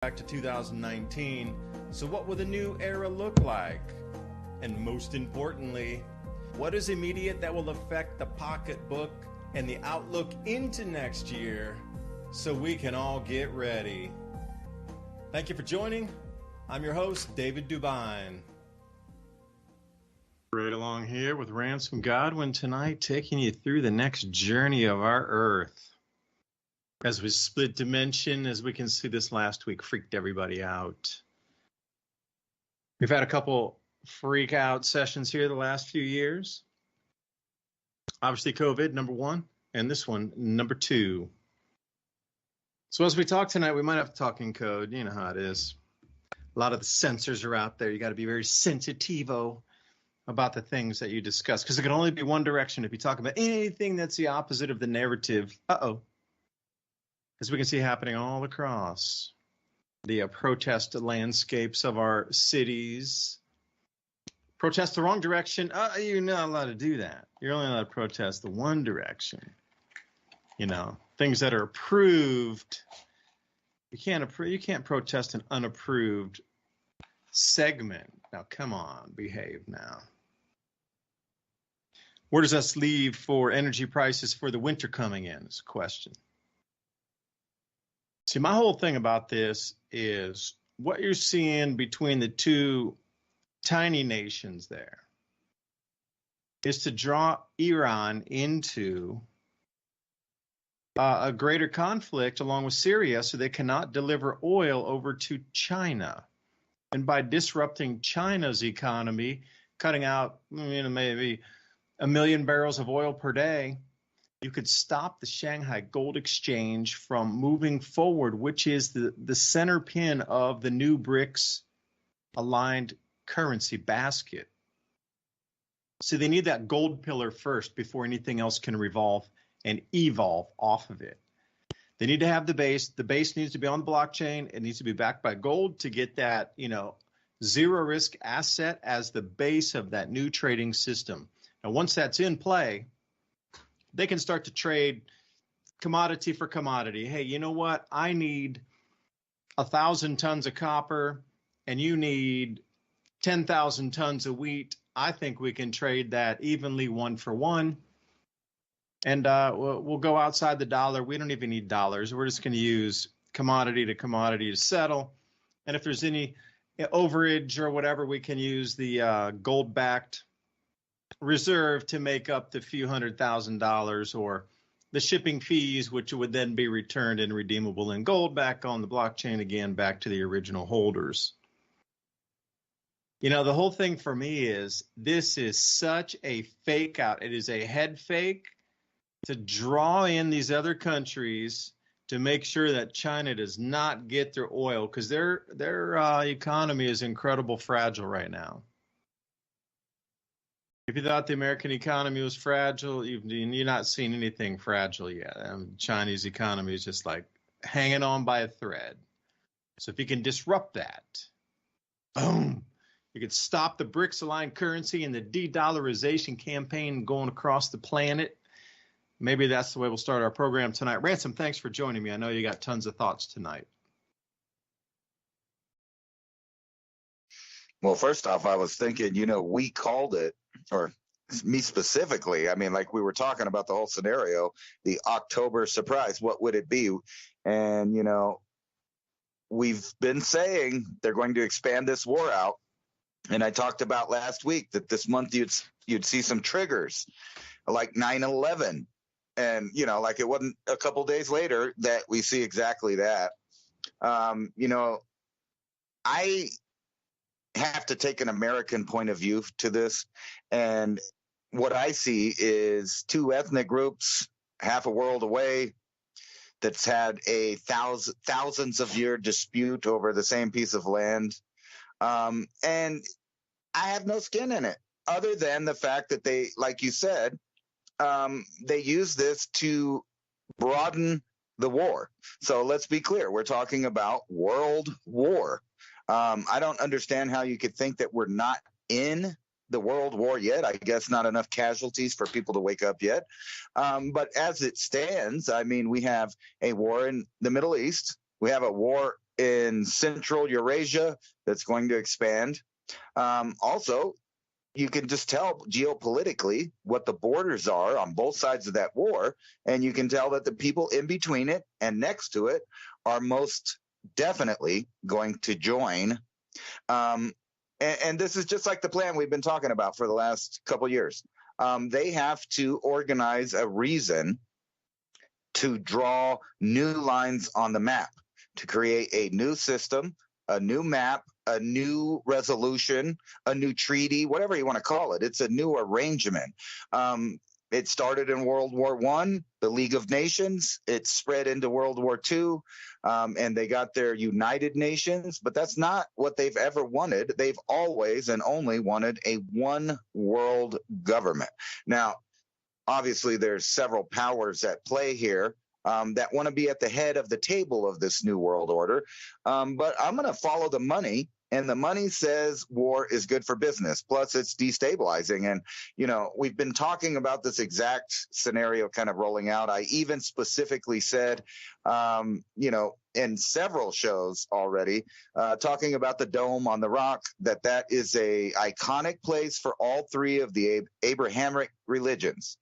Back to 2019. So what will the new era look like? And most importantly, what is immediate that will affect the pocketbook and the outlook into next year so we can all get ready? Thank you for joining. I'm your host, David DuByne. Right along here with Ransom Godwin tonight, taking you through the next journey of our Earth. As we split dimension, as we can see, this last week freaked everybody out. We've had a couple freak out sessions here the last few years. Obviously COVID, number one, and this one, number two. So as we talk tonight, we might have to talk in code. You know how it is. A lot of the sensors are out there. You got to be very sensitivo about the things that you discuss, because it can only be one direction. If you talk about anything that's the opposite of the narrative, as we can see happening all across the protest landscapes of our cities. Protest the wrong direction, you're not allowed to do that. You're only allowed to protest the one direction. You know, things that are approved. You can't protest an unapproved segment. Now, come on, behave now. Where does this leave for energy prices for the winter coming in is a question. See, my whole thing about this is what you're seeing between the two tiny nations there is to draw Iran into a greater conflict along with Syria so they cannot deliver oil over to China. And by disrupting China's economy, cutting out maybe 1 million barrels of oil per day, you could stop the Shanghai Gold Exchange from moving forward, which is the center pin of the new BRICS aligned currency basket. So they need that gold pillar first before anything else can revolve and evolve off of it. They need to have the base. The base needs to be on the blockchain. It needs to be backed by gold to get that, zero risk asset as the base of that new trading system. Now, once that's in play, they can start to trade commodity for commodity. Hey, you know what? I need 1,000 tons of copper and you need 10,000 tons of wheat. I think we can trade that evenly 1 for 1. And we'll go outside the dollar. We don't even need dollars. We're just going to use commodity to settle. And if there's any overage or whatever, we can use the gold-backed reserve to make up the few $100,000 or the shipping fees, which would then be returned and redeemable in gold back on the blockchain again, back to the original holders. The whole thing for me is this is such a fake out. It is a head fake to draw in these other countries to make sure that China does not get their oil, because their economy is incredibly fragile right now. If you thought the American economy was fragile, you're not seeing anything fragile yet. Chinese economy is just like hanging on by a thread. So if you can disrupt that, boom, you could stop the BRICS-aligned currency and the de-dollarization campaign going across the planet. Maybe that's the way we'll start our program tonight. Ransom, thanks for joining me. I know you got tons of thoughts tonight. Well, first off, I was thinking, we called it, or me specifically, like we were talking about the whole scenario, the October surprise. What would it be? And, we've been saying they're going to expand this war out. And I talked about last week that this month you'd see some triggers like 9/11. And, it wasn't a couple days later that we see exactly that. I have to take an American point of view to this. And what I see is two ethnic groups, half a world away, that's had a thousands of year dispute over the same piece of land. And I have no skin in it other than the fact that they, like you said, they use this to broaden the war. So let's be clear. We're talking about world war. I don't understand how you could think that we're not in the world war yet. I guess not enough casualties for people to wake up yet. But as it stands, we have a war in the Middle East. We have a war in Central Eurasia that's going to expand. Also, you can just tell geopolitically what the borders are on both sides of that war, and you can tell that the people in between it and next to it are most definitely going to join. And this is just like the plan we've been talking about for the last couple of years. They have to organize a reason to draw new lines on the map, to create a new system, a new map, a new resolution, a new treaty, whatever you want to call it. It's a new arrangement. It started in World War I, the League of Nations. It spread into World War II, and they got their United Nations. But that's not what they've ever wanted. They've always and only wanted a one world government. Now, obviously, there's several powers at play here that want to be at the head of the table of this new world order. But I'm going to follow the money. And the money says war is good for business. Plus, it's destabilizing. And, you know, we've been talking about this exact scenario kind of rolling out. I even specifically said, you know, in several shows already, talking about the Dome on the Rock, that is a iconic place for all three of the Abrahamic religions.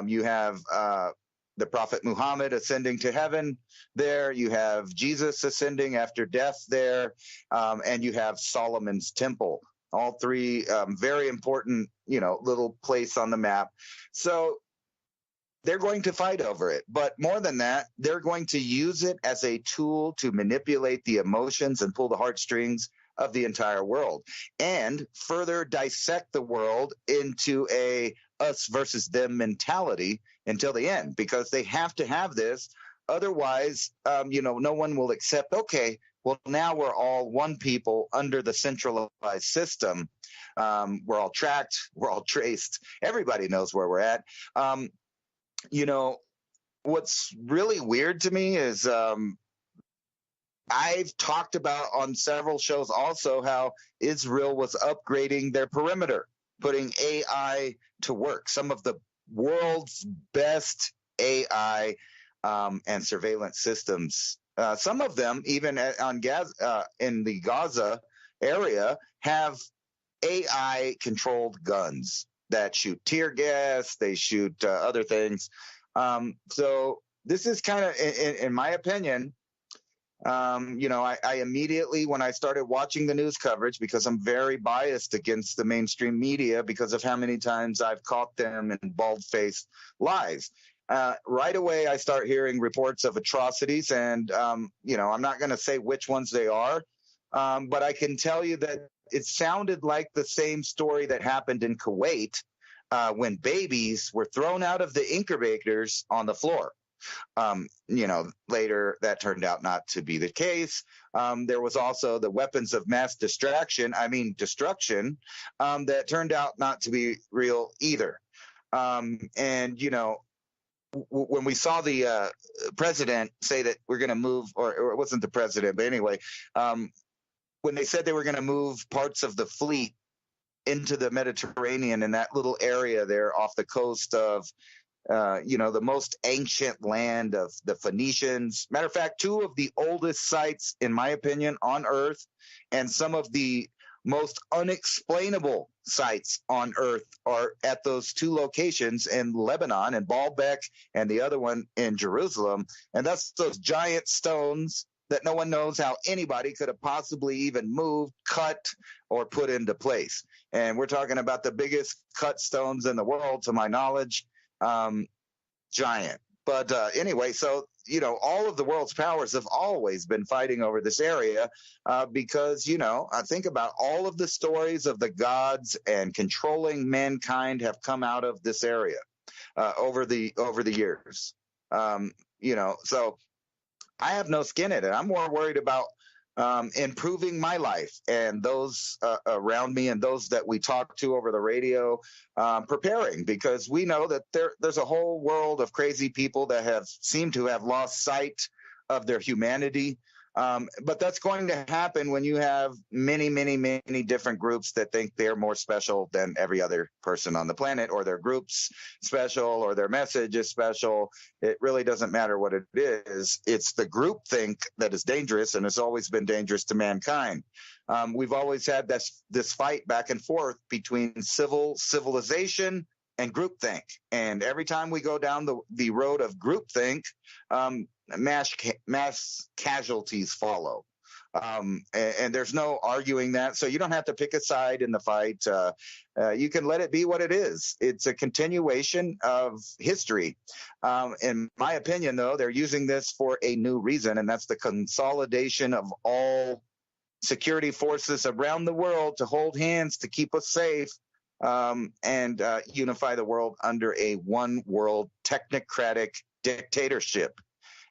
You have the Prophet Muhammad ascending to heaven there. You have Jesus ascending after death there. And you have Solomon's temple. All three very important, you know, little place on the map. So they're going to fight over it. But more than that, they're going to use it as a tool to manipulate the emotions and pull the heartstrings of the entire world, and further dissect the world into a us versus them mentality until the end, because they have to have this. Otherwise, you know, no one will accept, okay, well, now we're all one people under the centralized system. We're all tracked. We're all traced. Everybody knows where we're at. You know, what's really weird to me is I've talked about on several shows also how Israel was upgrading their perimeter, putting AI to work. Some of the world's best AI and surveillance systems. Some of them, even on Gaza, in the Gaza area, have AI-controlled guns that shoot tear gas. They shoot other things. So this is kind of, in my opinion, you know, I immediately, when I started watching the news coverage, because I'm very biased against the mainstream media because of how many times I've caught them in bald-faced lies. Right away, I start hearing reports of atrocities, and, you know, I'm not going to say which ones they are, but I can tell you that it sounded like the same story that happened in Kuwait when babies were thrown out of the incubators on the floor. You know, later that turned out not to be the case. There was also the weapons of mass destruction that turned out not to be real either. And, you know, when we saw the president say that we're going to move, or it wasn't the president, but anyway, when they said they were going to move parts of the fleet into the Mediterranean in that little area there off the coast of, you know, the most ancient land of the Phoenicians. Matter of fact, two of the oldest sites, in my opinion, on Earth, and some of the most unexplainable sites on Earth are at those two locations in Lebanon, and Baalbek, and the other one in Jerusalem. And that's those giant stones that no one knows how anybody could have possibly even moved, cut, or put into place. And we're talking about the biggest cut stones in the world, to my knowledge. Giant. But anyway, so, you know, all of the world's powers have always been fighting over this area because, you know, I think about all of the stories of the gods and controlling mankind have come out of this area over the years. You know, so I have no skin in it. I'm more worried about improving my life and those around me and those that we talk to over the radio, preparing, because we know that there's a whole world of crazy people that have seemed to have lost sight of their humanity. But that's going to happen when you have many, many, many different groups that think they're more special than every other person on the planet, or their group's special, or their message is special. It really doesn't matter what it is. It's the group think that is dangerous, and has always been dangerous to mankind. We've always had this fight back and forth between civilization and groupthink. And every time we go down the road of groupthink, mass casualties follow. And there's no arguing that. So you don't have to pick a side in the fight. You can let it be what it is. It's a continuation of history. In my opinion, though, they're using this for a new reason, and that's the consolidation of all security forces around the world to hold hands to keep us safe, and unify the world under a one world technocratic dictatorship.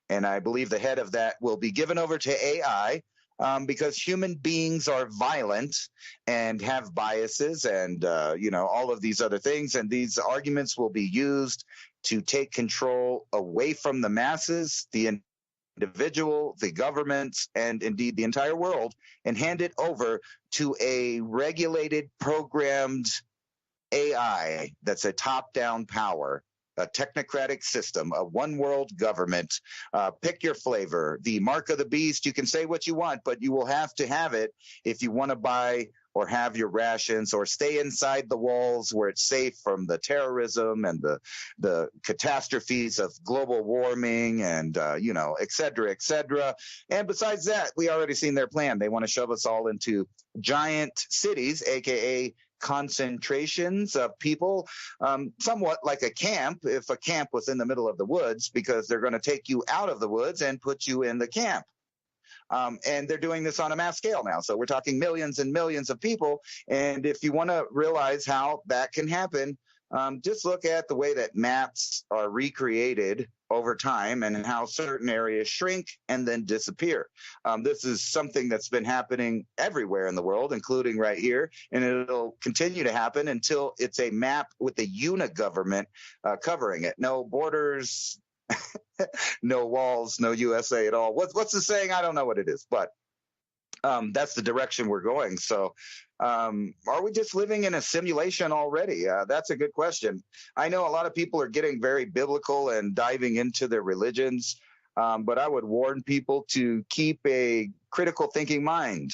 And I believe the head of that will be given over to AI, because human beings are violent and have biases and, all of these other things. And these arguments will be used to take control away from the masses, the individual, the governments, and indeed the entire world, and hand it over to a regulated, programmed AI that's a top-down power, a technocratic system, a one-world government. Pick your flavor. The mark of the beast, you can say what you want, but you will have to have it if you want to buy or have your rations or stay inside the walls where it's safe from the terrorism and the catastrophes of global warming and, et cetera, et cetera. And besides that, we already seen their plan. They want to shove us all into giant cities, a.k.a. concentrations of people, somewhat like a camp, if a camp was in the middle of the woods, because they're going to take you out of the woods and put you in the camp. And they're doing this on a mass scale now. So we're talking millions and millions of people. And if you want to realize how that can happen, just look at the way that maps are recreated over time and how certain areas shrink and then disappear. This is something that's been happening everywhere in the world, including right here, and it'll continue to happen until it's a map with a unigovernment covering it. No borders, no walls, no USA at all. What's the saying? I don't know what it is, but that's the direction we're going. So are we just living in a simulation already? That's a good question. I know a lot of people are getting very biblical and diving into their religions, but I would warn people to keep a critical thinking mind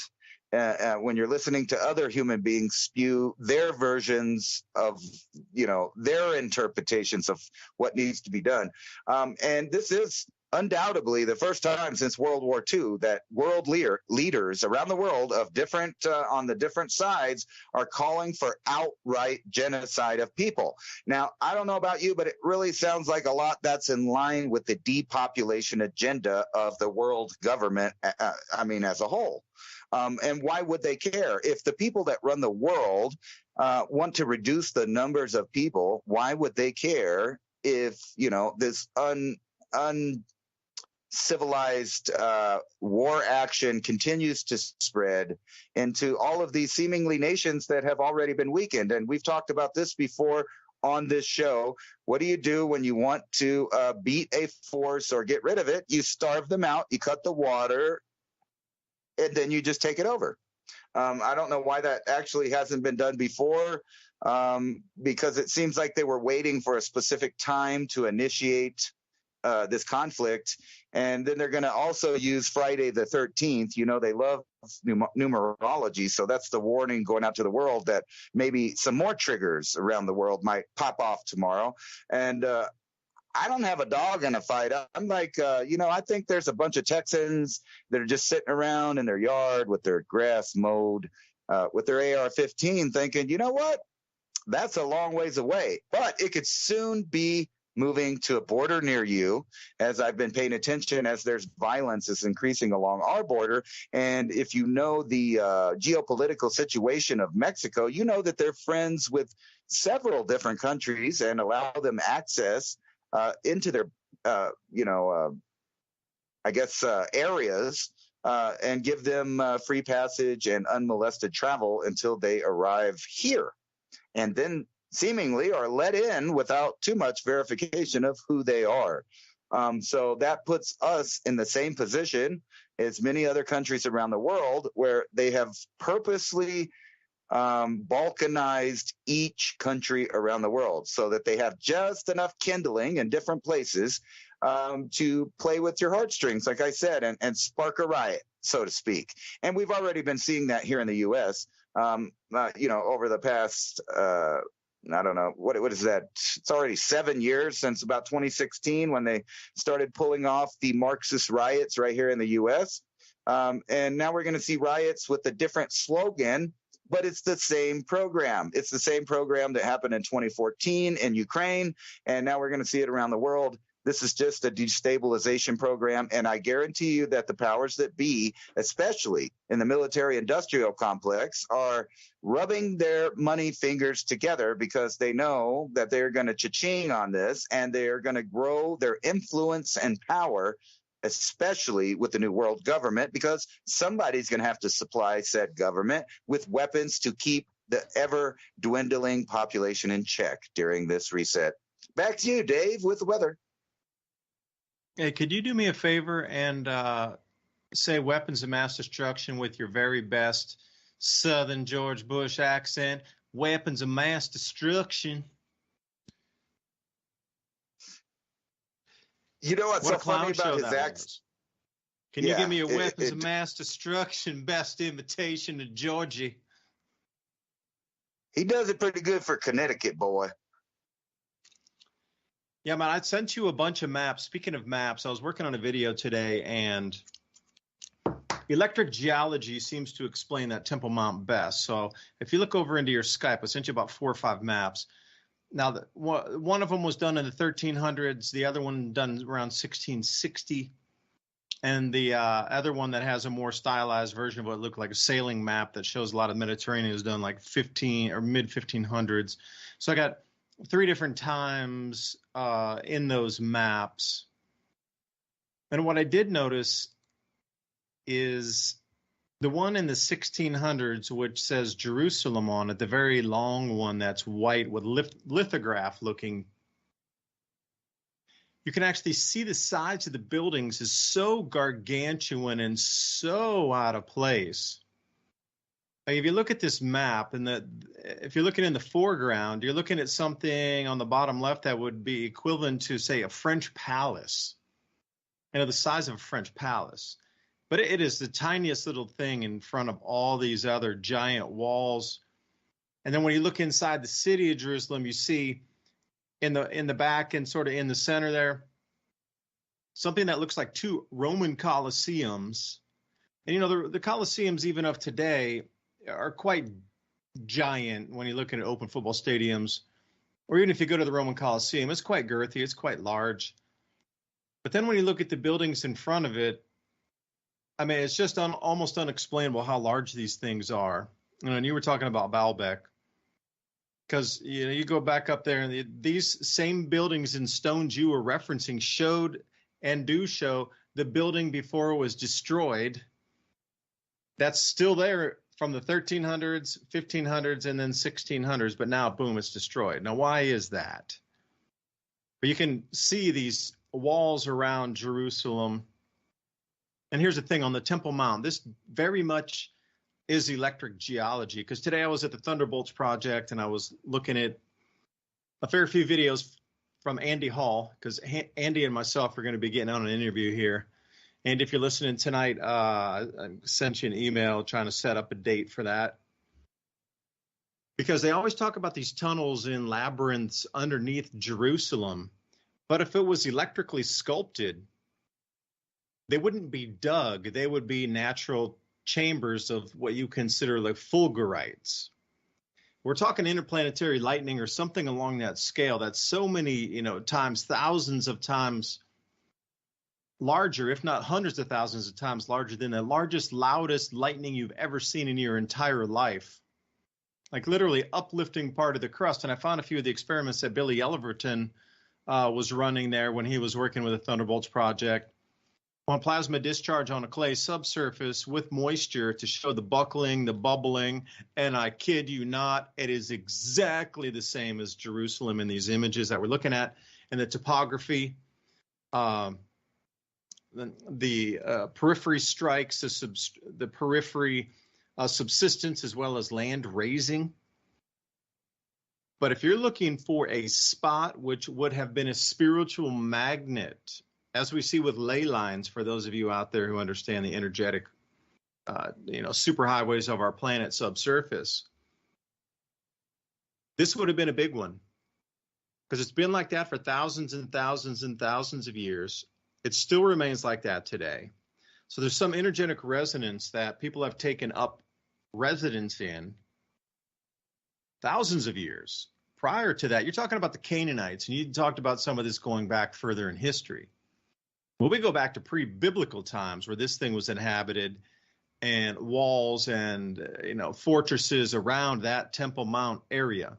when you're listening to other human beings spew their versions of, their interpretations of what needs to be done. And this is undoubtedly the first time since World War II that world leaders around the world of different on the different sides are calling for outright genocide of people. Now, I don't know about you, but it really sounds like a lot that's in line with the depopulation agenda of the world government, as a whole. And why would they care? If the people that run the world want to reduce the numbers of people, why would they care if, this uncivilized war action continues to spread into all of these seemingly nations that have already been weakened? And we've talked about this before on this show. What do you do when you want to beat a force or get rid of it? You starve them out, you cut the water, and then you just take it over. I don't know why that actually hasn't been done before, because it seems like they were waiting for a specific time to initiate this conflict. And then they're going to also use Friday the 13th. They love numerology. So that's the warning going out to the world that maybe some more triggers around the world might pop off tomorrow. And I don't have a dog in a fight. I'm like, I think there's a bunch of Texans that are just sitting around in their yard with their grass mowed, with their AR-15 thinking, you know what? That's a long ways away, but it could soon be moving to a border near you, as I've been paying attention as there's violence is increasing along our border. And if you know the geopolitical situation of Mexico, you know that they're friends with several different countries and allow them access into their, areas, and give them free passage and unmolested travel until they arrive here. And then seemingly are let in without too much verification of who they are. So that puts us in the same position as many other countries around the world where they have purposely balkanized each country around the world so that they have just enough kindling in different places to play with your heartstrings, like I said, and spark a riot, so to speak. And we've already been seeing that here in the U.S., over the past, I don't know, what is that? It's already 7 years since about 2016 when they started pulling off the Marxist riots right here in the U.S. And now we're going to see riots with a different slogan, but it's the same program. It's the same program that happened in 2014 in Ukraine, and now we're going to see it around the world. This is just a destabilization program, and I guarantee you that the powers that be, especially in the military-industrial complex, are rubbing their money fingers together because they know that they're going to cha-ching on this, and they're going to grow their influence and power, especially with the new world government, because somebody's going to have to supply said government with weapons to keep the ever-dwindling population in check during this reset. Back to you, Dave, with the weather. Hey, could you do me a favor and say weapons of mass destruction with your very best Southern George Bush accent? Weapons of mass destruction. You know what's so funny about his accent? Can you give me a weapons of mass destruction best invitation to Georgie? He does it pretty good for Connecticut, boy. Yeah, man, I sent you a bunch of maps. Speaking of maps, I was working on a video today, and electric geology seems to explain that Temple Mount best. So if you look over into your Skype, I sent you about 4 or 5 maps. Now, one of them was done in the 1300s, the other one done around 1660, and the other one that has a more stylized version of what looked like a sailing map that shows a lot of Mediterranean is done like 15 or mid 1500s. So I got 3 different times in those maps. And what I did notice is the one in the 1600s, which says Jerusalem on it, the very long one that's white with lithograph looking, you can actually see the sides of the buildings is so gargantuan and so out of place. Like if you look at this map, and if you're looking in the foreground, you're looking at something on the bottom left that would be equivalent to, say, a French palace, the size of a French palace. But it is the tiniest little thing in front of all these other giant walls. And then when you look inside the city of Jerusalem, you see in the back and sort of in the center there, something that looks like 2 Roman Colosseums. And, the Colosseums, even of today, are quite giant when you look at open football stadiums, or even if you go to the Roman Colosseum, it's quite girthy, it's quite large. But then when you look at the buildings in front of it, I mean, it's just almost unexplainable how large these things are. And you were talking about Baalbek, because you go back up there, and these same buildings and stones you were referencing showed and do show the building before it was destroyed. That's still there from the 1300s, 1500s, and then 1600s, but now, boom, it's destroyed. Now, why is that? But you can see these walls around Jerusalem. And here's the thing on the Temple Mount, this very much is electric geology, because today I was at the Thunderbolts project and I was looking at a fair few videos from Andy Hall, because Andy and myself are going to be getting on an interview here. And if you're listening tonight, I sent you an email trying to set up a date for that, because they always talk about these tunnels in labyrinths underneath Jerusalem. But if it was electrically sculpted, they wouldn't be dug. They would be natural chambers of what you consider like fulgurites. We're talking interplanetary lightning or something along that scale. That's so many, times, thousands of times larger, if not hundreds of thousands of times larger than the largest, loudest lightning you've ever seen in your entire life. Like literally uplifting part of the crust. And I found a few of the experiments that Billy Yelverton was running there when he was working with the Thunderbolts project on plasma discharge on a clay subsurface with moisture to show the buckling, the bubbling. And I kid you not, it is exactly the same as Jerusalem in these images that we're looking at, and the topography. periphery strikes, the periphery subsistence, as well as land raising. But if you're looking for a spot which would have been a spiritual magnet, as we see with ley lines, for those of you out there who understand the energetic, superhighways of our planet subsurface, this would have been a big one, because it's been like that for thousands and thousands and thousands of years. It still remains like that today. So there's some energetic resonance that people have taken up residence in thousands of years. Prior to that, you're talking about the Canaanites, and you talked about some of this going back further in history. Well, we go back to pre-biblical times where this thing was inhabited, and walls and fortresses around that Temple Mount area.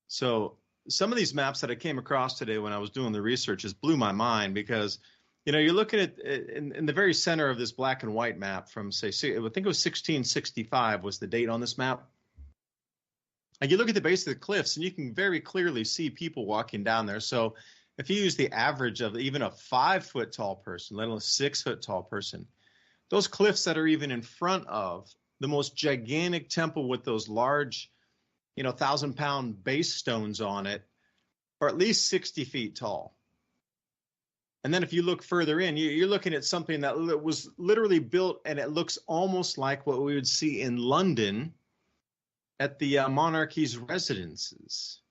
So some of these maps that I came across today when I was doing the research just blew my mind, because you're looking at in the very center of this black and white map from, say, I think it was 1665 was the date on this map. And you look at the base of the cliffs, and you can very clearly see people walking down there. So if you use the average of even a 5-foot tall person, let alone a 6-foot tall person, those cliffs that are even in front of the most gigantic temple with those large, 1,000-pound base stones on it are at least 60 feet tall. And then if you look further in, you're looking at something that was literally built, and it looks almost like what we would see in London at the monarchy's residences.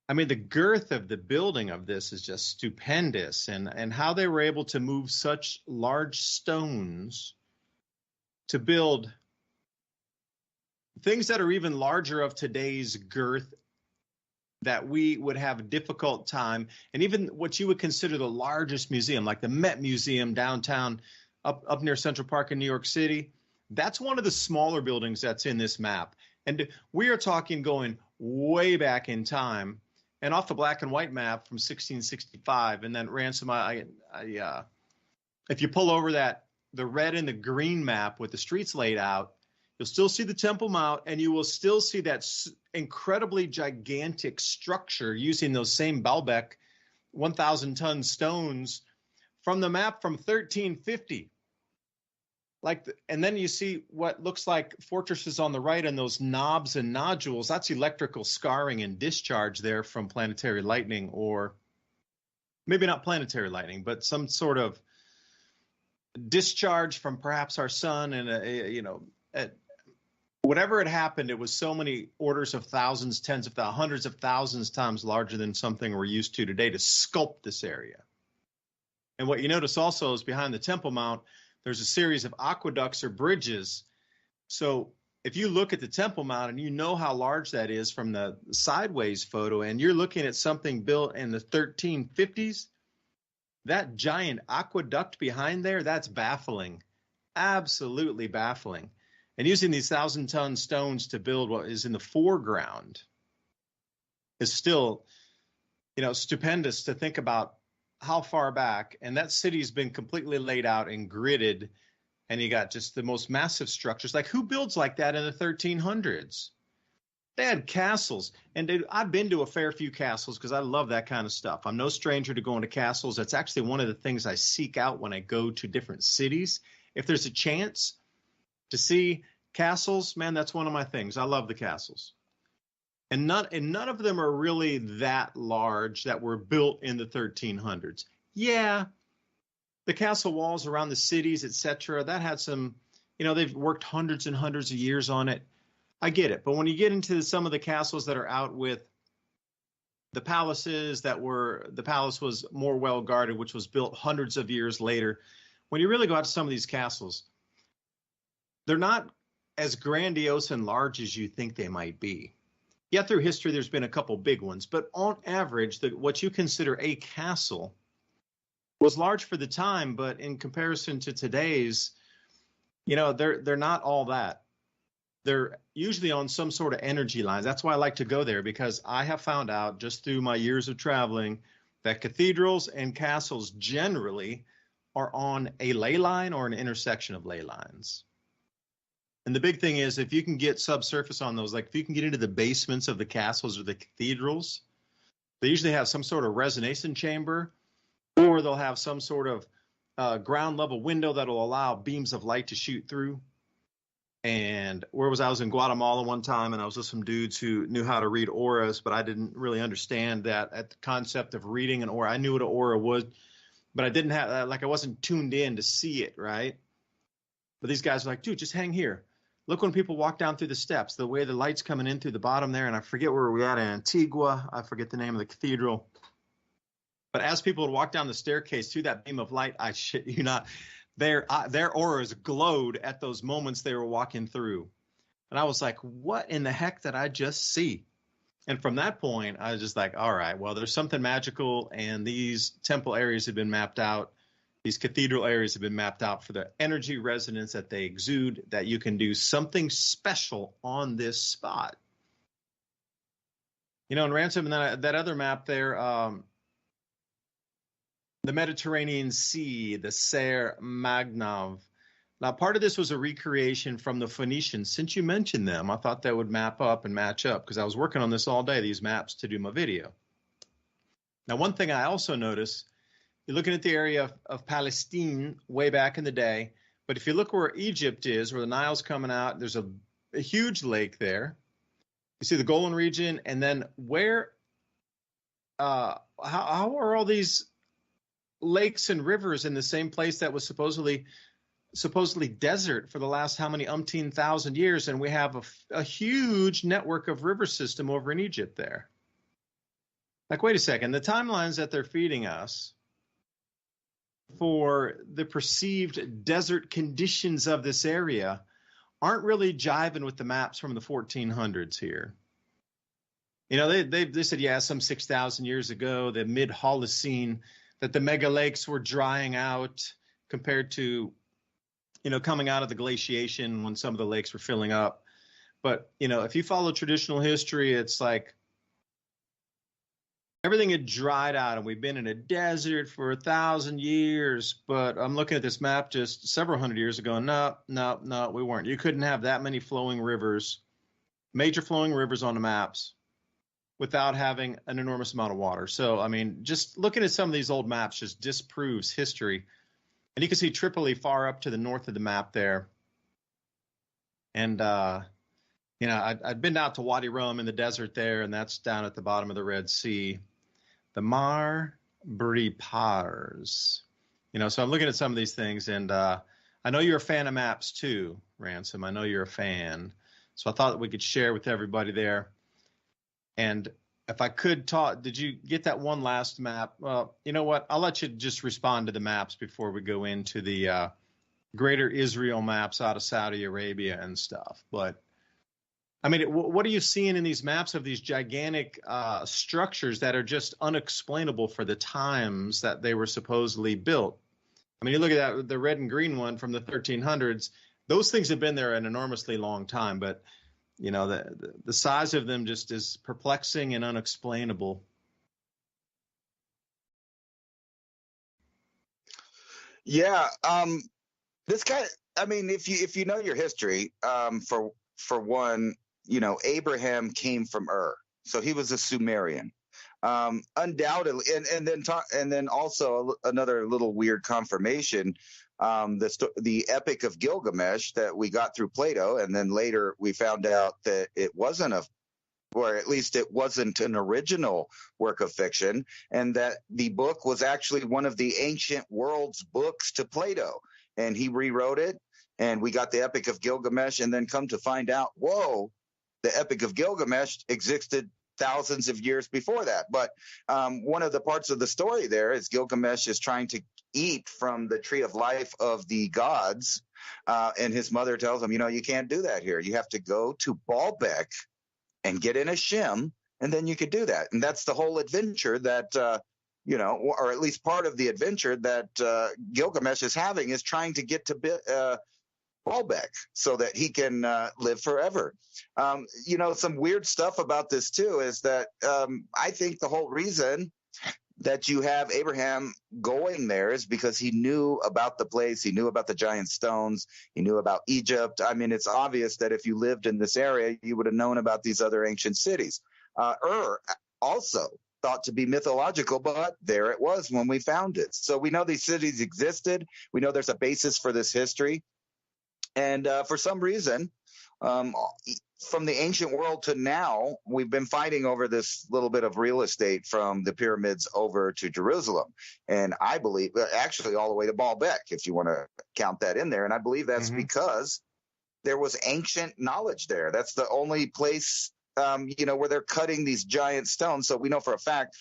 I mean, the girth of the building of this is just stupendous, and how they were able to move such large stones to build things that are even larger of today's girth, that we would have a difficult time. And even what you would consider the largest museum, like the Met Museum downtown up near Central Park in New York City, that's one of the smaller buildings that's in this map. And we are talking going way back in time, and off the black and white map from 1665. And then Ransom, if you pull over the red and the green map with the streets laid out, you'll still see the Temple Mount, and you will still see that incredibly gigantic structure using those same Baalbek 1,000-ton stones from the map from 1350. And then you see what looks like fortresses on the right, and those knobs and nodules. That's electrical scarring and discharge there from planetary lightning, or maybe not planetary lightning, but some sort of discharge from perhaps our sun. And whatever had happened, it was so many orders of thousands, tens of thousands, hundreds of thousands times larger than something we're used to today to sculpt this area. And what you notice also is behind the Temple Mount, there's a series of aqueducts or bridges. So if you look at the Temple Mount and you know how large that is from the sideways photo, and you're looking at something built in the 1350s, that giant aqueduct behind there, that's baffling, absolutely baffling. And using these 1,000-ton stones to build what is in the foreground is still, stupendous to think about how far back. And that city's been completely laid out and gridded, and you got just the most massive structures. Like, who builds like that in the 1300s? They had castles, and I've been to a fair few castles because I love that kind of stuff. I'm no stranger to going to castles. That's actually one of the things I seek out when I go to different cities. If there's a chance to see castles, man, that's one of my things. I love the castles. And none of them are really that large that were built in the 1300s. Yeah, the castle walls around the cities, etc., that had some, they've worked hundreds and hundreds of years on it. I get it. But when you get into some of the castles that are out with the palaces the palace was more well guarded, which was built hundreds of years later. When you really go out to some of these castles, they're not as grandiose and large as you think they might be. Yet through history, there's been a couple big ones, but on average, what you consider a castle was large for the time, but in comparison to today's, they're not all that. They're usually on some sort of energy lines. That's why I like to go there, because I have found out just through my years of traveling that cathedrals and castles generally are on a ley line or an intersection of ley lines. And the big thing is, if you can get subsurface on those, like if you can get into the basements of the castles or the cathedrals, they usually have some sort of resonation chamber or they'll have some sort of ground level window that'll allow beams of light to shoot through. And I was in Guatemala one time, and I was with some dudes who knew how to read auras, but I didn't really understand that at the concept of reading an aura. I knew what an aura was, but I didn't have, like, I wasn't tuned in to see it, right? But these guys are like, dude, just hang here. Look when people walk down through the steps, the way the light's coming in through the bottom there, and I forget where we at in Antigua. I forget the name of the cathedral. But as people would walk down the staircase through that beam of light, I shit you not, their auras glowed at those moments they were walking through. And I was like, what in the heck did I just see? And from that point, I was just like, all right, well, there's something magical, and these temple areas have been mapped out. These cathedral areas have been mapped out for the energy resonance that they exude, that you can do something special on this spot. You know, in Ransom, and then that other map there, the Mediterranean Sea, the Ser Magnav. Now, part of this was a recreation from the Phoenicians. Since you mentioned them, I thought that would map up and match up, because I was working on this all day, these maps, to do my video. Now, one thing I also noticed, you're looking at the area of Palestine way back in the day, but if you look where Egypt is, where the Nile's coming out, there's a huge lake there. You see the Golan region, and then where, how are all these lakes and rivers in the same place that was supposedly desert for the last how many umpteen thousand years, and we have a huge network of river system over in Egypt there? Like, wait a second, the timelines that they're feeding us for the perceived desert conditions of this area aren't really jiving with the maps from the 1400s here. You know, they said, yeah, some 6,000 years ago, the mid-Holocene, that the mega lakes were drying out compared to, you know, coming out of the glaciation when some of the lakes were filling up. But, you know, if you follow traditional history, it's like everything had dried out, and we've been in a desert for 1,000 years. But I'm looking at this map just several hundred years ago. No, we weren't. You couldn't have that many flowing rivers, major flowing rivers on the maps, without having an enormous amount of water. So, I mean, just looking at some of these old maps just disproves history. And you can see Tripoli far up to the north of the map there. And, you know, I'd been out to Wadi Rum in the desert there, and that's down at the bottom of the Red Sea. The Mar Bripars. You know, so I'm looking at some of these things, and I know you're a fan of maps too, Ransom. I know you're a fan. So I thought that we could share with everybody there. And if I could talk, did you get that one last map? Well, you know what? I'll let you just respond to the maps before we go into the greater Israel maps out of Saudi Arabia and stuff. But, I mean, what are you seeing in these maps of these gigantic structures that are just unexplainable for the times that they were supposedly built? I mean, you look at that, the red and green one from the 1300s. Those things have been there an enormously long time, but you know, the size of them just is perplexing and unexplainable. Yeah, this guy. I mean, if you know your history, for one, you know, Abraham came from Ur, so he was a Sumerian, undoubtedly, and then also another little weird confirmation. The Epic of Gilgamesh that we got through Plato, and then later we found out that it wasn't or at least it wasn't an original work of fiction, and that the book was actually one of the ancient world's books to Plato, and he rewrote it, and we got the Epic of Gilgamesh, and then come to find out, whoa, the Epic of Gilgamesh existed thousands of years before that. But one of the parts of the story there is Gilgamesh is trying to eat from the tree of life of the gods, and his mother tells him, you know, you can't do that here. You have to go to Baalbek and get in a shim, and then you could do that. And that's the whole adventure that you know, or at least part of the adventure that Gilgamesh is having, is trying to get to Baalbek so that he can live forever. You know, some weird stuff about this too is that I think the whole reason that you have Abraham going there is because he knew about the place, he knew about the giant stones, he knew about Egypt. I mean, it's obvious that if you lived in this area, you would have known about these other ancient cities. Ur also thought to be mythological, but there it was when we found it. So we know these cities existed. We know there's a basis for this history. And for some reason, from the ancient world to now, we've been fighting over this little bit of real estate from the pyramids over to Jerusalem. And I believe, actually, all the way to Baalbek, if you want to count that in there. And I believe that's because there was ancient knowledge there. That's the only place, where they're cutting these giant stones. So we know for a fact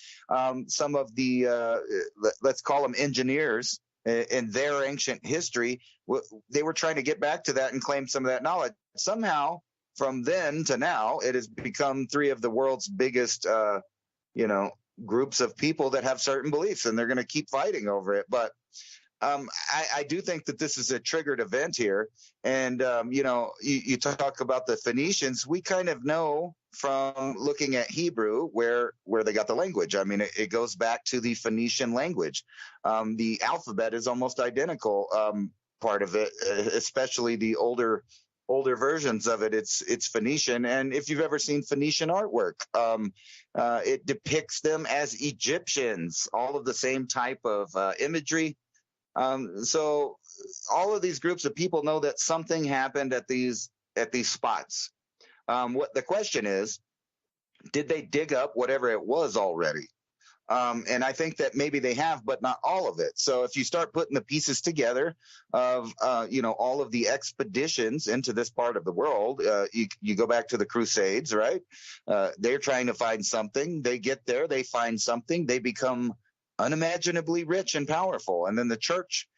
some of the, let's call them engineers in their ancient history, they were trying to get back to that and claim some of that knowledge. Somehow, from then to now, it has become three of the world's biggest, groups of people that have certain beliefs, and they're going to keep fighting over it. But I do think that this is a triggered event here. And, you talk about the Phoenicians. We kind of know from looking at Hebrew where they got the language. I mean, it goes back to the Phoenician language. The alphabet is almost identical, part of it, especially the older versions of it. It's Phoenician. And if you've ever seen Phoenician artwork, it depicts them as Egyptians, all of the same type of imagery. So all of these groups of people know that something happened at these spots. What the question is, did they dig up whatever it was already? And I think that maybe they have, but not all of it. So if you start putting the pieces together of, all of the expeditions into this part of the world, you go back to the Crusades, right? They're trying to find something. They get there, they find something, they become unimaginably rich and powerful. And then the church,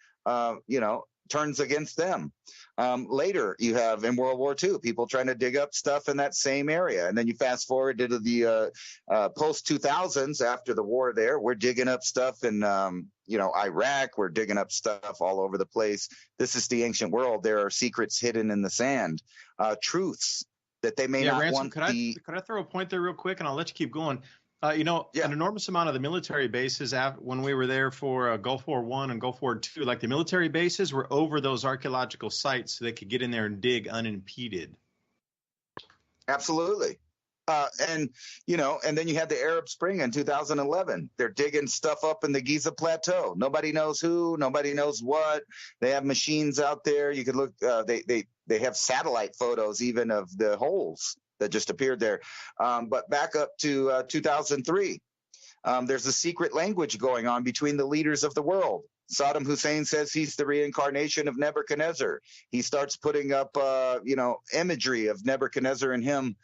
turns against them. Later, you have in World War II, people trying to dig up stuff in that same area. And then you fast forward to the post-2000s after the war there. We're digging up stuff in, Iraq. We're digging up stuff all over the place. This is the ancient world. There are secrets hidden in the sand, truths that they may not Ransom, want. Could I throw a point there real quick, and I'll let you keep going. An enormous amount of the military bases when we were there for Gulf War I and Gulf War II, like the military bases were over those archaeological sites so they could get in there and dig unimpeded. Absolutely. And then you had the Arab Spring in 2011. They're digging stuff up in the Giza Plateau. Nobody knows who, nobody knows what. They have machines out there. You could look, they have satellite photos even of the holes that just appeared there. But back up to 2003, there's a secret language going on between the leaders of the world. Saddam Hussein says he's the reincarnation of Nebuchadnezzar. He starts putting up, imagery of Nebuchadnezzar and him,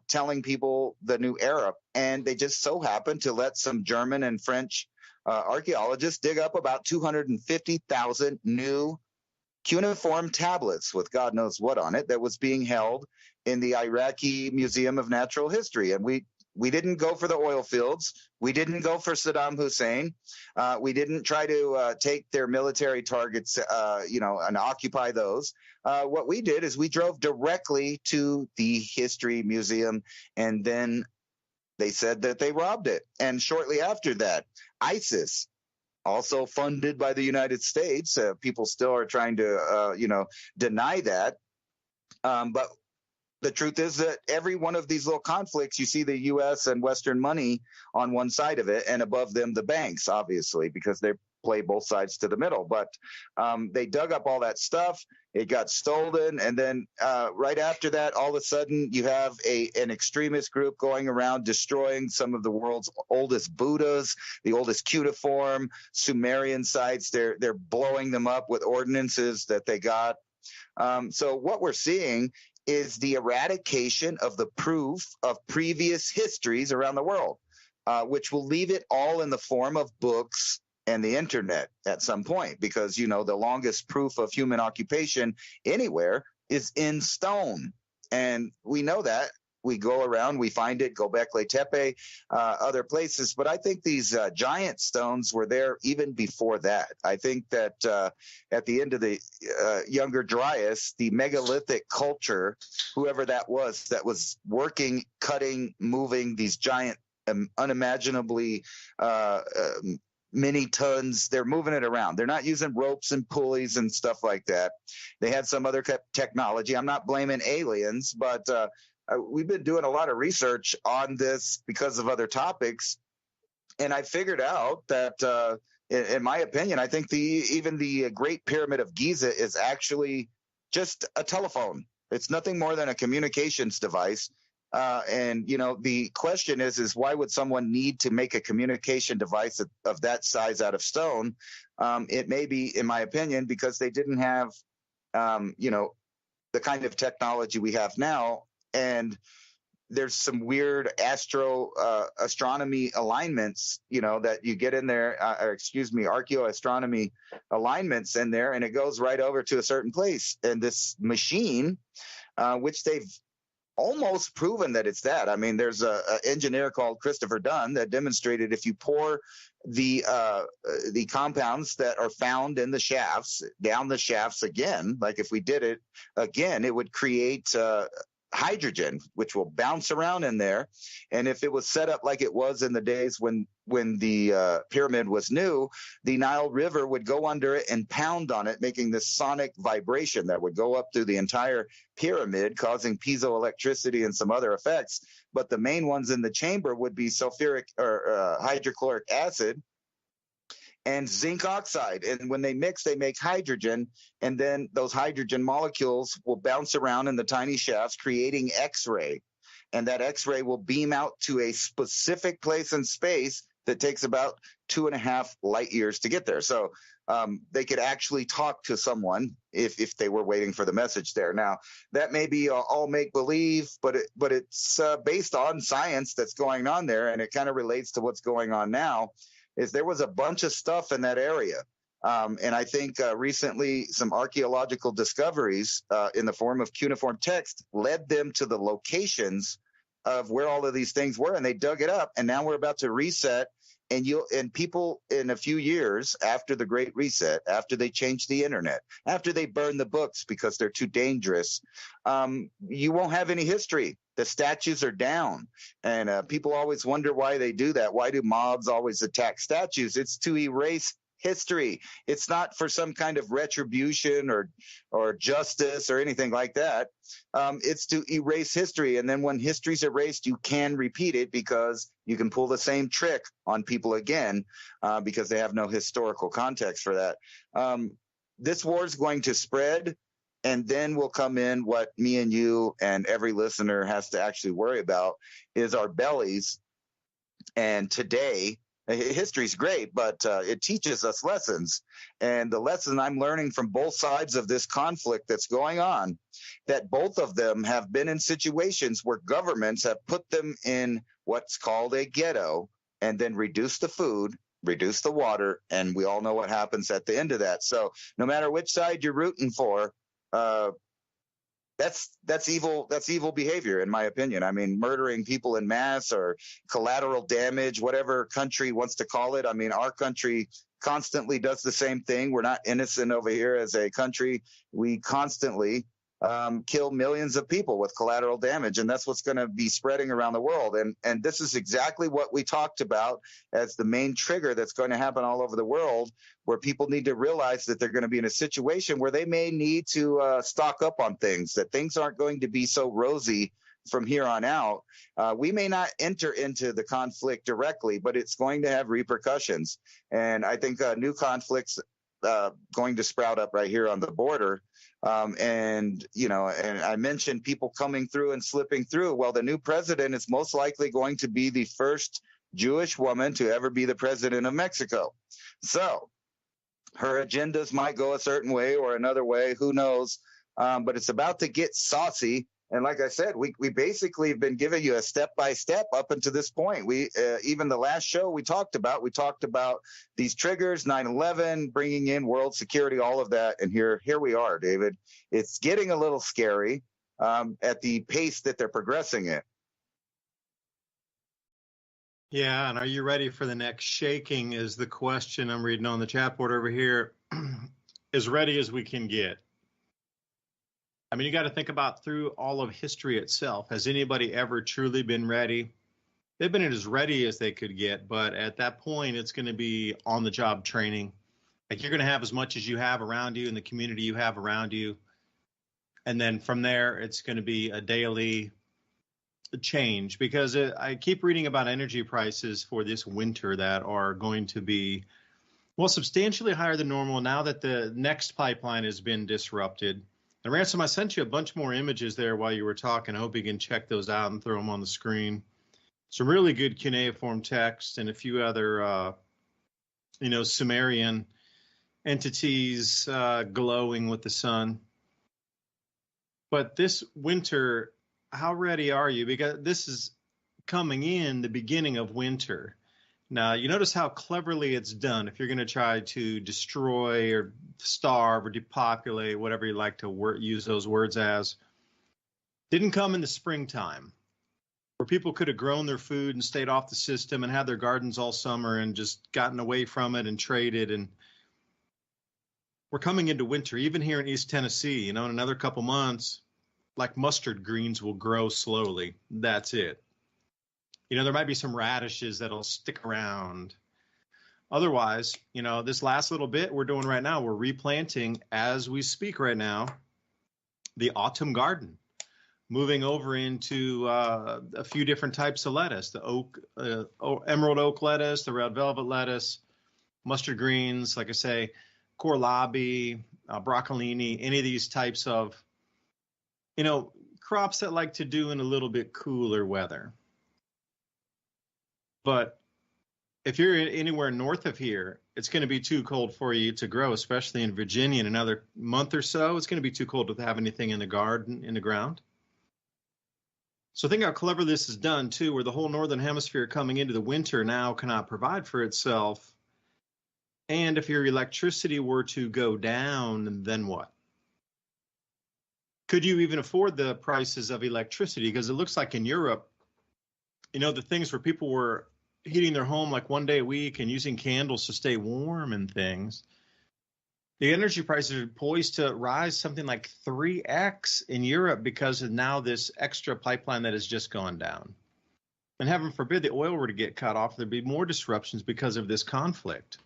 telling people the new era. And they just so happen to let some German and French archaeologists dig up about 250,000 new cuneiform tablets with God knows what on it that was being held in the Iraqi Museum of Natural History. And we didn't go for the oil fields. We didn't go for Saddam Hussein. We didn't try to take their military targets, and occupy those. What we did is we drove directly to the History Museum, and then they said that they robbed it. And shortly after that, ISIS, also funded by the United States. People still are trying to, deny that. But the truth is that every one of these little conflicts, you see the U.S. and Western money on one side of it, and above them the banks, obviously, because they play both sides to the middle. But they dug up all that stuff. It got stolen. And then right after that, all of a sudden you have an extremist group going around destroying some of the world's oldest Buddhas, the oldest cuneiform, Sumerian sites. They're blowing them up with ordinances that they got. So what we're seeing is the eradication of the proof of previous histories around the world, which will leave it all in the form of books and the internet at some point, because, the longest proof of human occupation anywhere is in stone. And we know that. We go around, we find it, Göbekli Tepe, other places. But I think these giant stones were there even before that. I think that at the end of the Younger Dryas, the megalithic culture, whoever that was working, cutting, moving these giant, unimaginably many tons, they're moving it around. They're not using ropes and pulleys and stuff like that. They had some other technology. I'm not blaming aliens, but we've been doing a lot of research on this because of other topics, and I figured out that, in my opinion, I think even the Great Pyramid of Giza is actually just a telephone. It's nothing more than a communications device. And the question is why would someone need to make a communication device of that size out of stone? It may be, in my opinion, because they didn't have, the kind of technology we have now. And there's some weird astronomy alignments, that you get in there, archaeoastronomy alignments in there, and it goes right over to a certain place. And this machine, which they've almost proven that it's that. I mean, there's an engineer called Christopher Dunn that demonstrated if you pour the compounds that are found in the shafts down the shafts again, like if we did it again, it would create hydrogen, which will bounce around in there. And if it was set up like it was in the days when the pyramid was new, the Nile River would go under it and pound on it, making this sonic vibration that would go up through the entire pyramid, causing piezoelectricity and some other effects. But the main ones in the chamber would be sulfuric or hydrochloric acid and zinc oxide. And when they mix, they make hydrogen. And then those hydrogen molecules will bounce around in the tiny shafts, creating X-ray. And that X-ray will beam out to a specific place in space that takes about 2.5 light years to get there. So they could actually talk to someone if they were waiting for the message there. Now, that may be all make-believe, but it's based on science that's going on there, and it kind of relates to what's going on now. Is there was a bunch of stuff in that area. And I think recently some archaeological discoveries in the form of cuneiform text led them to the locations of where all of these things were, and they dug it up. And now we're about to reset. And people in a few years after the Great Reset, after they change the internet, after they burn the books because they're too dangerous, you won't have any history. The statues are down, and people always wonder why they do that. Why do mobs always attack statues? It's to erase history. It's not for some kind of retribution or justice or anything like that. It's to erase history. And then when history's erased, you can repeat it because you can pull the same trick on people again because they have no historical context for that. This war is going to spread. And then will come in what me and you and every listener has to actually worry about is our bellies. And today, history's great, but it teaches us lessons. And the lesson I'm learning from both sides of this conflict that's going on, that both of them have been in situations where governments have put them in what's called a ghetto and then reduced the food, reduce the water, and we all know what happens at the end of that. So no matter which side you're rooting for, that's evil behavior, in my opinion. I mean, murdering people in mass or collateral damage, whatever country wants to call it. I mean, our country constantly does the same thing. We're not innocent over here as a country. We constantly kill millions of people with collateral damage, and that's what's going to be spreading around the world. And this is exactly what we talked about as the main trigger that's going to happen all over the world, where people need to realize that they're going to be in a situation where they may need to stock up on things, that things aren't going to be so rosy from here on out. We may not enter into the conflict directly, but it's going to have repercussions. And I think new conflicts going to sprout up right here on the border. And I mentioned people coming through and slipping through. Well, the new president is most likely going to be the first Jewish woman to ever be the president of Mexico. So her agendas might go a certain way or another way. Who knows? But it's about to get saucy. And like I said, we basically have been giving you a step-by-step up until this point. We even the last show we talked about these triggers, 9/11, bringing in world security, all of that. And here we are, David. It's getting a little scary at the pace that they're progressing at. Yeah, and are you ready for the next shaking is the question I'm reading on the chat board over here. As ready as we can get. I mean, you got to think about through all of history itself. Has anybody ever truly been ready? They've been as ready as they could get, but at that point, it's going to be on-the-job training. Like you're going to have as much as you have around you in the community you have around you. And then from there, it's going to be a daily change, because I keep reading about energy prices for this winter that are going to be, well, substantially higher than normal now that the next pipeline has been disrupted. And Ransom, I sent you a bunch more images there while you were talking. I hope you can check those out and throw them on the screen. Some really good cuneiform text and a few other, Sumerian entities glowing with the sun. But this winter, how ready are you? Because this is coming in the beginning of winter. Now, you notice how cleverly it's done. If you're going to try to destroy or starve or depopulate, whatever you like to use those words as, didn't come in the springtime, where people could have grown their food and stayed off the system and had their gardens all summer and just gotten away from it and traded. And we're coming into winter, even here in East Tennessee. In another couple months, like mustard greens will grow slowly. That's it. There might be some radishes that'll stick around. Otherwise, this last little bit we're doing right now, we're replanting as we speak right now, the autumn garden, moving over into a few different types of lettuce, the emerald oak lettuce, the red velvet lettuce, mustard greens, like I say, kohlrabi, broccolini, any of these types of, crops that like to do in a little bit cooler weather. But if you're anywhere north of here, it's going to be too cold for you to grow, especially in Virginia. In another month or so, it's going to be too cold to have anything in the garden, in the ground. So think how clever this is done, too, where the whole northern hemisphere coming into the winter now cannot provide for itself. And if your electricity were to go down, then what? Could you even afford the prices of electricity? Because it looks like in Europe, the things where people were heating their home like one day a week and using candles to stay warm and things, the energy prices are poised to rise something like 3x in Europe because of now this extra pipeline that has just gone down. And heaven forbid the oil were to get cut off, there'd be more disruptions because of this conflict.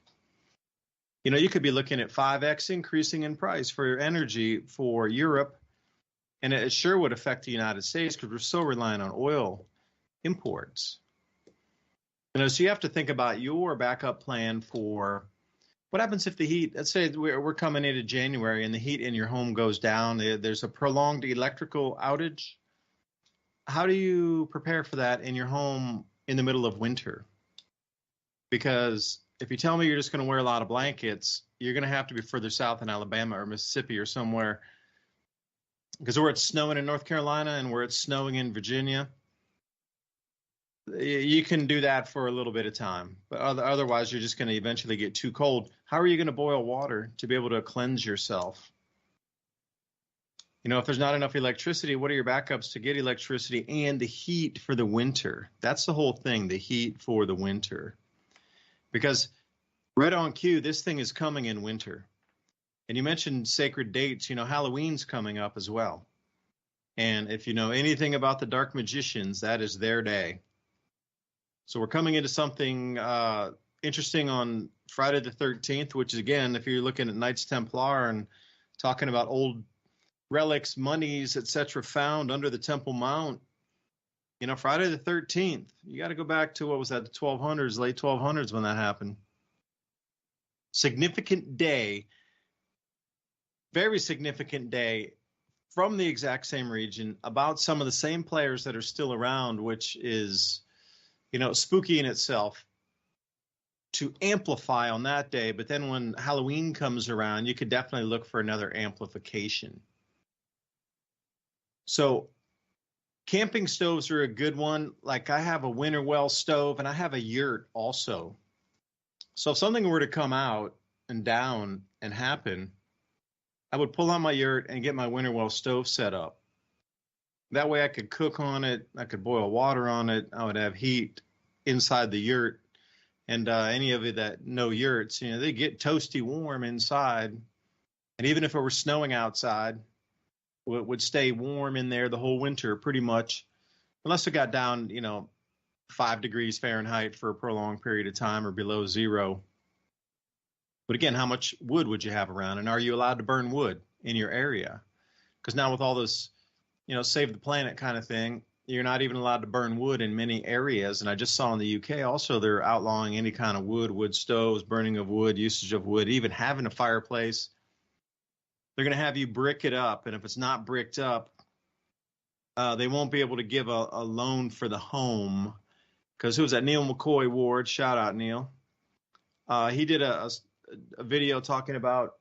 You could be looking at 5x increasing in price for energy for Europe, and it sure would affect the United States because we're so reliant on oil imports. So you have to think about your backup plan for what happens if the heat, let's say we're coming into January and the heat in your home goes down, there's a prolonged electrical outage. How do you prepare for that in your home in the middle of winter? Because if you tell me you're just going to wear a lot of blankets, you're going to have to be further south in Alabama or Mississippi or somewhere. Because where it's snowing in North Carolina and where it's snowing in Virginia, you can do that for a little bit of time. But otherwise, you're just going to eventually get too cold. How are you going to boil water to be able to cleanse yourself? If there's not enough electricity, what are your backups to get electricity and the heat for the winter? That's the whole thing, the heat for the winter. Because right on cue, this thing is coming in winter. And you mentioned sacred dates, Halloween's coming up as well. And if you know anything about the dark magicians, that is their day. So we're coming into something interesting on Friday the 13th, which is, again, if you're looking at Knights Templar and talking about old relics, monies, etc., found under the Temple Mount, Friday the 13th, you got to go back to, what was that, the 1200s, late 1200s when that happened. Significant day, very significant day from the exact same region about some of the same players that are still around, which is, spooky in itself to amplify on that day. But then when Halloween comes around, you could definitely look for another amplification. So camping stoves are a good one. Like I have a winter well stove and I have a yurt also. So if something were to come out and down and happen, I would pull out my yurt and get my winter well stove set up. That way I could cook on it. I could boil water on it. I would have heat inside the yurt. And any of you that know yurts, they get toasty warm inside. And even if it were snowing outside, it would stay warm in there the whole winter pretty much, unless it got down, 5 degrees Fahrenheit for a prolonged period of time or below zero. But again, how much wood would you have around? And are you allowed to burn wood in your area? Because now with all this, save the planet kind of thing, You're not even allowed to burn wood in many areas. And I just saw in the UK also they're outlawing any kind of wood stoves, burning of wood, usage of wood, even having a fireplace. They're going to have you brick it up. And if it's not bricked up, they won't be able to give a loan for the home. Because who was that? Neil McCoy Ward. Shout out, Neil. He did a video talking about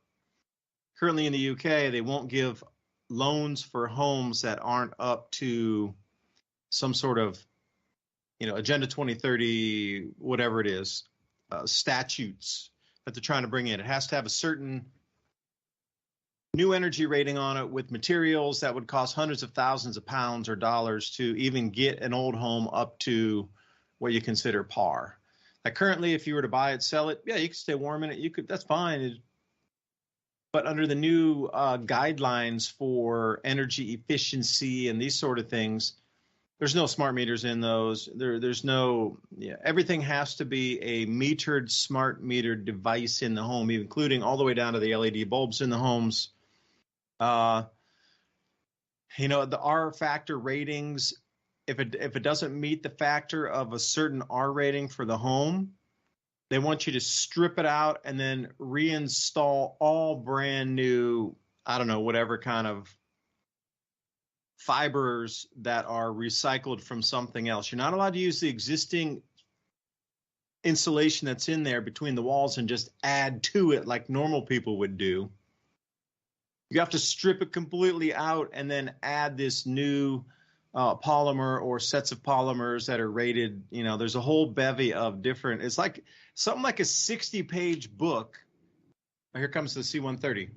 currently in the UK, they won't give loans for homes that aren't up to some sort of, Agenda 2030, whatever it is, statutes that they're trying to bring in. It has to have a certain new energy rating on it with materials that would cost hundreds of thousands of pounds or dollars to even get an old home up to what you consider par. Like currently, if you were to buy it, sell it, yeah, you could stay warm in it. That's fine. But under the new guidelines for energy efficiency and these sort of things, there's no smart meters in those. There's no, everything has to be a metered, smart metered device in the home, including all the way down to the LED bulbs in the homes. The R factor ratings, if it doesn't meet the factor of a certain R rating for the home, they want you to strip it out and then reinstall all brand new, I don't know, whatever kind of fibers that are recycled from something else. You're not allowed to use the existing insulation that's in there between the walls and just add to it like normal people would do. You have to strip it completely out and then add this new polymer or sets of polymers that are rated. There's a whole bevy of different, it's like something like a 60-page book. Oh, here comes the C-130.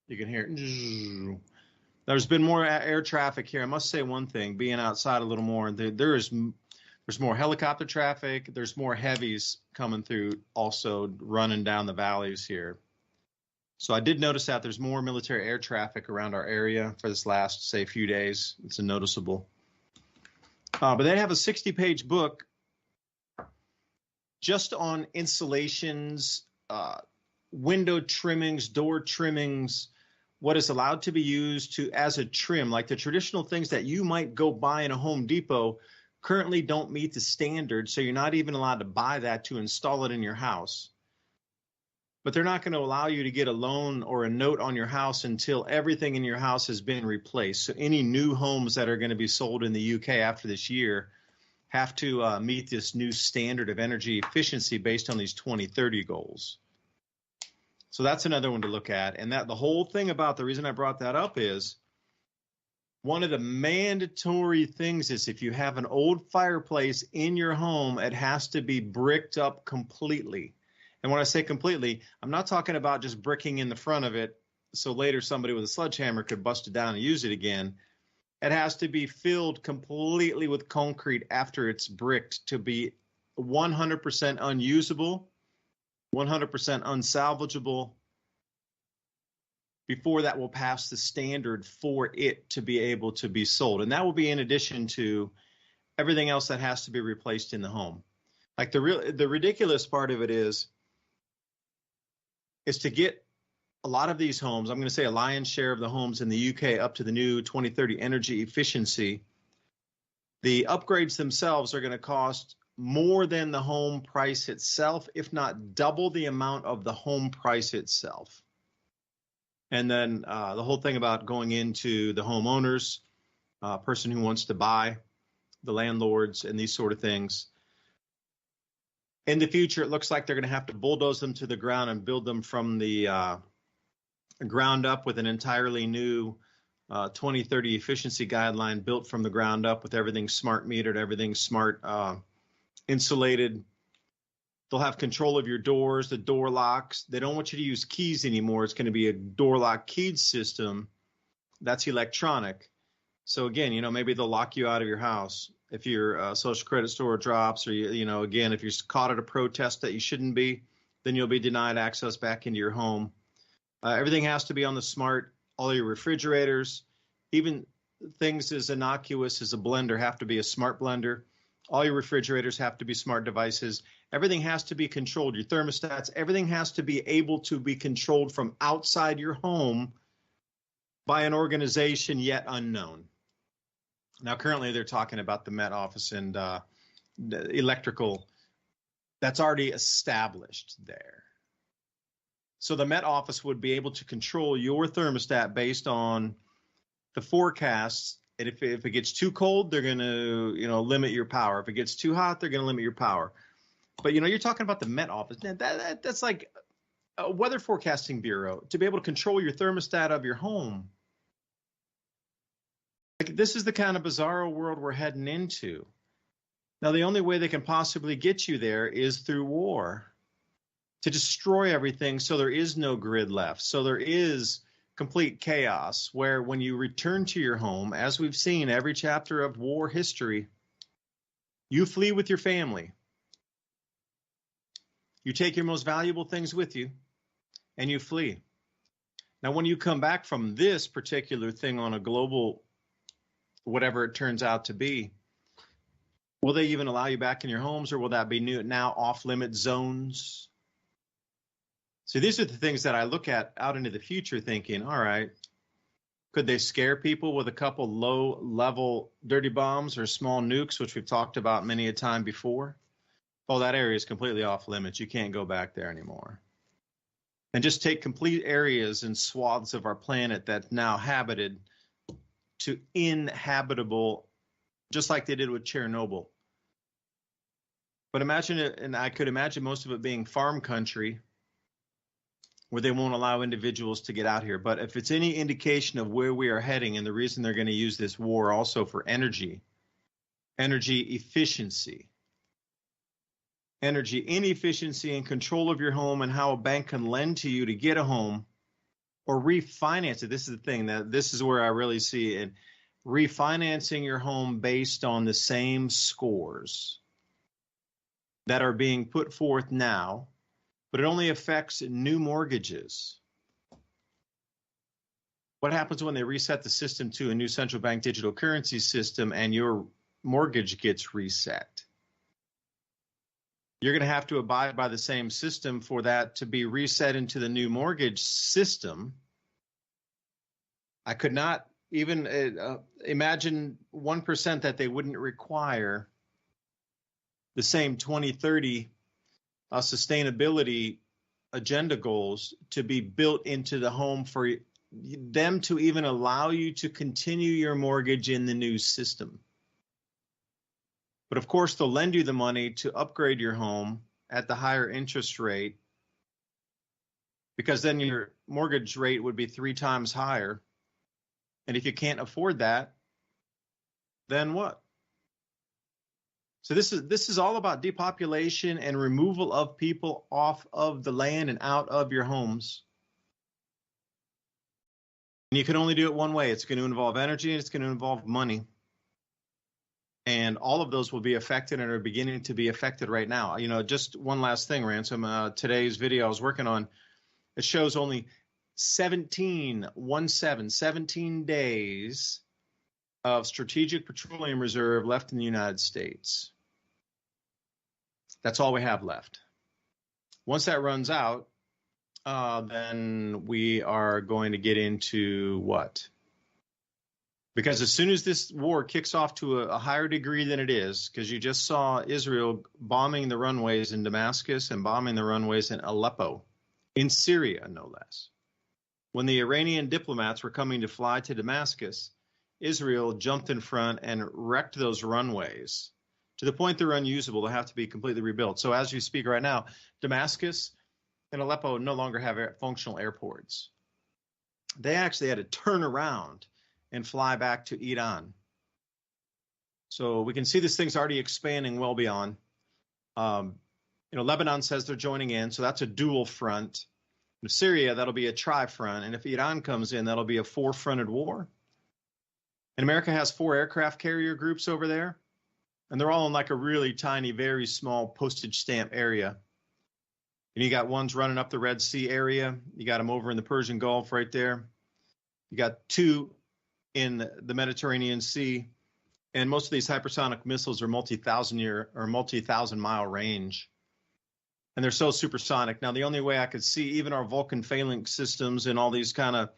You can hear it. There's been more air traffic here. I must say one thing, being outside a little more, there's more helicopter traffic. There's more heavies coming through also running down the valleys here. So I did notice that there's more military air traffic around our area for this last, say, few days. It's a noticeable. But they have a 60-page book just on insulations, window trimmings, door trimmings, what is allowed to be used as a trim, like the traditional things that you might go buy in a Home Depot currently don't meet the standard. So you're not even allowed to buy that to install it in your house. But they're not going to allow you to get a loan or a note on your house until everything in your house has been replaced. So any new homes that are going to be sold in the UK after this year have to meet this new standard of energy efficiency based on these 2030 goals. So that's another one to look at. And that the whole thing about the reason I brought that up is one of the mandatory things is if you have an old fireplace in your home, it has to be bricked up completely. And when I say completely, I'm not talking about just bricking in the front of it so later somebody with a sledgehammer could bust it down and use it again. It has to be filled completely with concrete after it's bricked to be 100% unusable, 100% unsalvageable before that will pass the standard for it to be able to be sold. And that will be in addition to everything else that has to be replaced in the home. Like the ridiculous part of it is to get a lot of these homes, I'm going to say a lion's share of the homes in the UK up to the new 2030 energy efficiency, the upgrades themselves are going to cost more than the home price itself, if not double the amount of the home price itself. And then the whole thing about going into the homeowners, person who wants to buy, the landlords, and these sort of things. In the future, it looks like they're going to have to bulldoze them to the ground and build them from the ground up with an entirely new 2030 efficiency guideline built from the ground up with everything smart metered, everything smart insulated. They'll have control of your doors, the door locks. They don't want you to use keys anymore. It's going to be a door lock keyed system that's electronic. So again, maybe they'll lock you out of your house if your social credit score drops, or again, if you're caught at a protest that you shouldn't be, then you'll be denied access back into your home. Everything has to be on the smart. All your refrigerators, even things as innocuous as a blender, have to be a smart blender. All your refrigerators have to be smart devices. Everything has to be controlled. Your thermostats, everything has to be able to be controlled from outside your home by an organization yet unknown. Now, currently, they're talking about the Met Office and the electrical that's already established there. So the Met Office would be able to control your thermostat based on the forecasts. And if it gets too cold, they're going to, limit your power. If it gets too hot, they're going to limit your power. But, you're talking about the Met Office. That's like a weather forecasting bureau to be able to control your thermostat of your home. Like, this is the kind of bizarro world we're heading into. Now, the only way they can possibly get you there is through war, to destroy everything so there is no grid left. So there is complete chaos where when you return to your home, as we've seen every chapter of war history, you flee with your family. You take your most valuable things with you and you flee. Now, when you come back from this particular thing on a global, whatever it turns out to be, will they even allow you back in your homes, or will that be now off-limit zones? So these are the things that I look at out into the future thinking, all right, could they scare people with a couple low-level dirty bombs or small nukes, which we've talked about many a time before? Oh, that area is completely off-limits. You can't go back there anymore. And just take complete areas and swaths of our planet that's now habited to inhabitable, just like they did with Chernobyl. But imagine it, and I could imagine most of it being farm country, where they won't allow individuals to get out here. But if it's any indication of where we are heading, and the reason they're going to use this war also for energy efficiency, energy inefficiency and control of your home, and how a bank can lend to you to get a home or refinance it. This is the thing, that this is where I really see it. Refinancing your home based on the same scores that are being put forth now, but it only affects new mortgages. What happens when they reset the system to a new central bank digital currency system and your mortgage gets reset? You're going to have to abide by the same system for that to be reset into the new mortgage system. I could not even imagine 1% that they wouldn't require the same 2030 sustainability agenda goals to be built into the home for them to even allow you to continue your mortgage in the new system. But of course, they'll lend you the money to upgrade your home at the higher interest rate, because then your mortgage rate would be 3 times higher. And if you can't afford that, then what? So this is all about depopulation and removal of people off of the land and out of your homes. And you can only do it one way. It's going to involve energy and it's going to involve money. And all of those will be affected and are beginning to be affected right now. Just one last thing, Ransom. Today's video I was working on, it shows only 17 days of strategic petroleum reserve left in the United States. That's all we have left. Once that runs out, then we are going to get into what? Because as soon as this war kicks off to a higher degree than it is, because you just saw Israel bombing the runways in Damascus and bombing the runways in Aleppo, in Syria, no less. When the Iranian diplomats were coming to fly to Damascus, Israel jumped in front and wrecked those runways to the point they're unusable. They have to be completely rebuilt. So as you speak right now, Damascus and Aleppo no longer have functional airports. They actually had to turn around and fly back to Iran. So we can see this thing's already expanding well beyond. Lebanon says they're joining in, so that's a dual front. In Syria, that'll be a tri-front. And if Iran comes in, that'll be a 4-fronted war. And America has 4 aircraft carrier groups over there. And they're all in like a really tiny, very small postage stamp area. And you got ones running up the Red Sea area. You got them over in the Persian Gulf right there. You got 2 in the Mediterranean Sea. And most of these hypersonic missiles are multi-thousand mile range. And they're so supersonic. Now, the only way I could see even our Vulcan phalanx systems and all these kind of,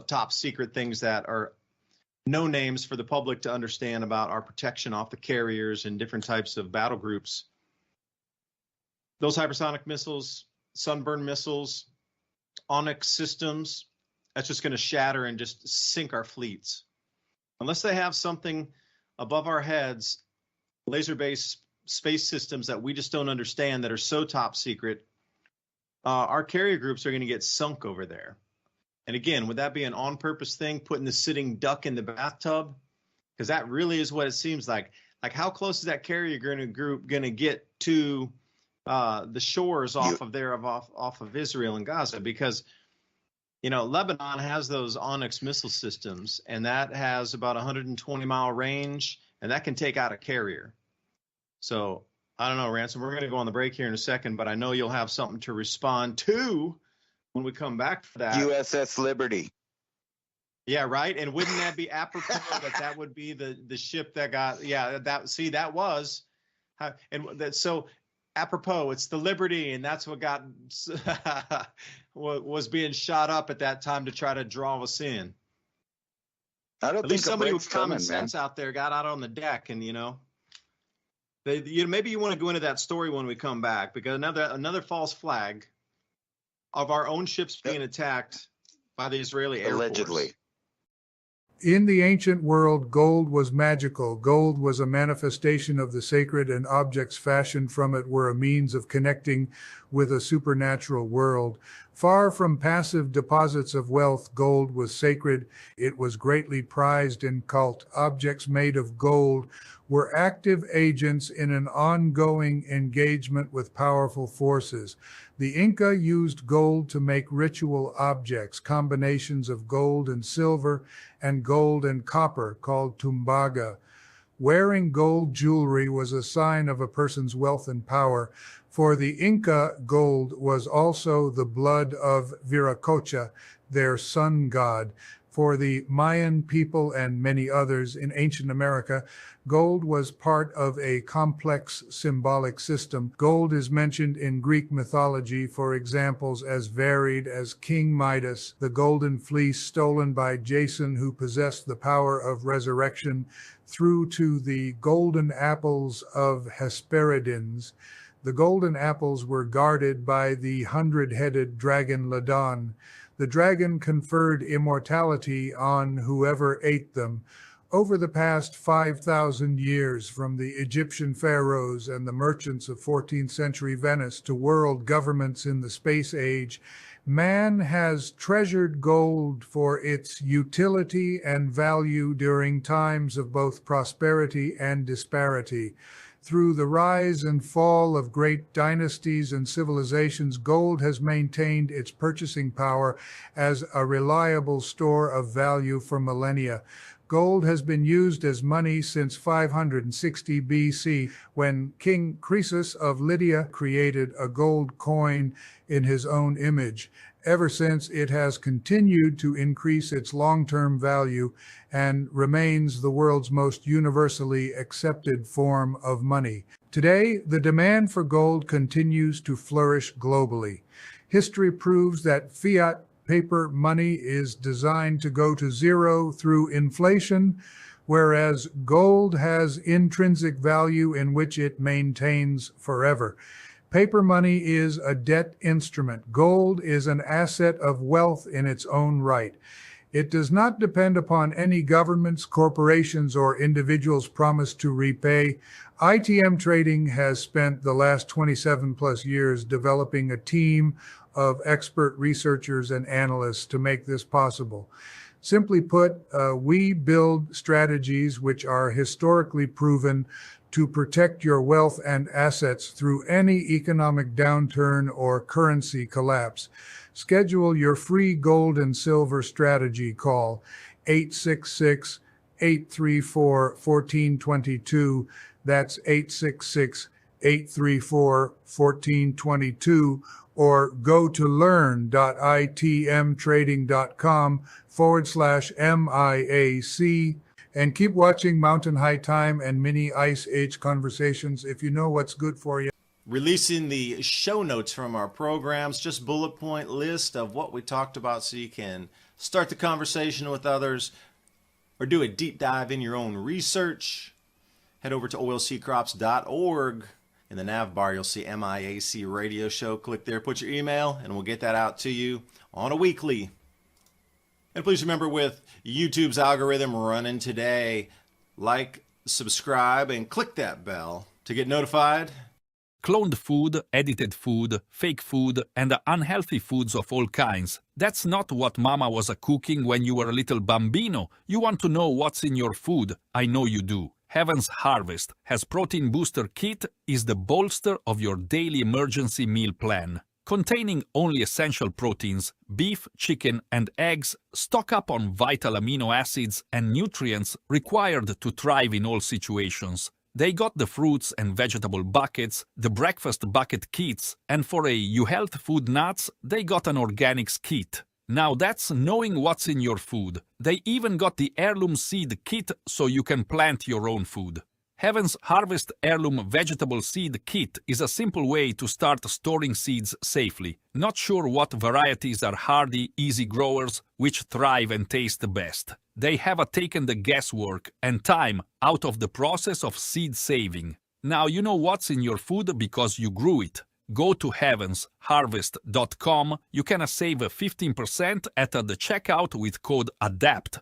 top secret things that are no names for the public to understand about our protection off the carriers and different types of battle groups. Those hypersonic missiles, sunburn missiles, Onyx systems, that's just going to shatter and just sink our fleets. Unless they have something above our heads, laser-based space systems that we just don't understand that are so top secret, our carrier groups are going to get sunk over there. And again, would that be an on-purpose thing, putting the sitting duck in the bathtub? Because that really is what it seems like. Like, how close is that carrier group going to get to the shores off of Israel and Gaza? Because, you know, Lebanon has those Onyx missile systems, and that has about 120-mile range, and that can take out a carrier. So I don't know, Ransom, we're going to go on the break here in a second, but I know you'll have something to respond to when we come back for that. USS Liberty. Yeah, right. And wouldn't that be apropos that would be the ship that got, that was, so apropos, it's the Liberty, and that's what got, was being shot up at that time to try to draw us in. I don't At least think somebody with common sense out there got out on the deck, and, you know, maybe you want to go into that story when we come back, because another false flag of our own ships being attacked by the Israeli Air allegedly. Force. In the ancient world, gold was magical. Gold was a manifestation of the sacred, and objects fashioned from it were a means of connecting with a supernatural world. Far from passive deposits of wealth, gold was sacred. It was greatly prized in cult. Objects made of gold were active agents in an ongoing engagement with powerful forces. The Inca used gold to make ritual objects, combinations of gold and silver and gold and copper, called tumbaga. Wearing gold jewelry was a sign of a person's wealth and power. For the Inca, gold was also the blood of Viracocha, their sun god. For the Mayan people and many others in ancient America, gold was part of a complex symbolic system. Gold is mentioned in Greek mythology for examples as varied as King Midas, the golden fleece stolen by Jason, who possessed the power of resurrection, through to the golden apples of Hesperides. The golden apples were guarded by the 100-headed dragon Ladon. The dragon conferred immortality on whoever ate them. Over the past 5,000 years, from the Egyptian pharaohs and the merchants of 14th century Venice to world governments in the space age, man has treasured gold for its utility and value during times of both prosperity and disparity. Through the rise and fall of great dynasties and civilizations, gold has maintained its purchasing power as a reliable store of value for millennia. Gold has been used as money since 560 BC, when King Croesus of Lydia created a gold coin in his own image. Ever since, it has continued to increase its long-term value and remains the world's most universally accepted form of money. Today, the demand for gold continues to flourish globally. History proves that fiat paper money is designed to go to zero through inflation, whereas gold has intrinsic value in which it maintains forever. Paper money is a debt instrument. Gold is an asset of wealth in its own right. It does not depend upon any governments, corporations, or individuals' promise to repay. ITM Trading has spent the last 27 plus years developing a team of expert researchers and analysts to make this possible. Simply put, we build strategies which are historically proven to protect your wealth and assets through any economic downturn or currency collapse. Schedule your free gold and silver strategy call 866-834-1422. That's 866-834-1422, or go to learn.itmtrading.com/MIAC. And keep watching Mountain High Time and Mini Ice Age Conversations if you know what's good for you. Releasing the show notes from our programs, just bullet point list of what we talked about so you can start the conversation with others. or do a deep dive in your own research, head over to oilseedcrops.org. In the nav bar, you'll see MIAC radio show. Click there, put your email, and we'll get that out to you on a weekly. And please remember, with YouTube's algorithm running today, like, subscribe, and click that bell to get notified. Cloned food, edited food, fake food, and unhealthy foods of all kinds. That's not what Mama was cooking when you were a little bambino. You want to know what's in your food. I know you do. Heaven's Harvest has Protein Booster Kit is the bolster of your daily emergency meal plan. Containing only essential proteins, beef, chicken, and eggs, stock up on vital amino acids and nutrients required to thrive in all situations. They got the fruits and vegetable buckets, the breakfast bucket kits, and for a You Health Food Nuts, they got an organics kit. Now that's knowing what's in your food. They even got the heirloom seed kit so you can plant your own food. Heaven's Harvest Heirloom Vegetable Seed Kit is a simple way to start storing seeds safely. Not sure what varieties are hardy, easy growers, which thrive and taste the best. They have taken the guesswork and time out of the process of seed saving. Now you know what's in your food because you grew it. Go to heavensharvest.com. You can save 15% at the checkout with code ADAPT.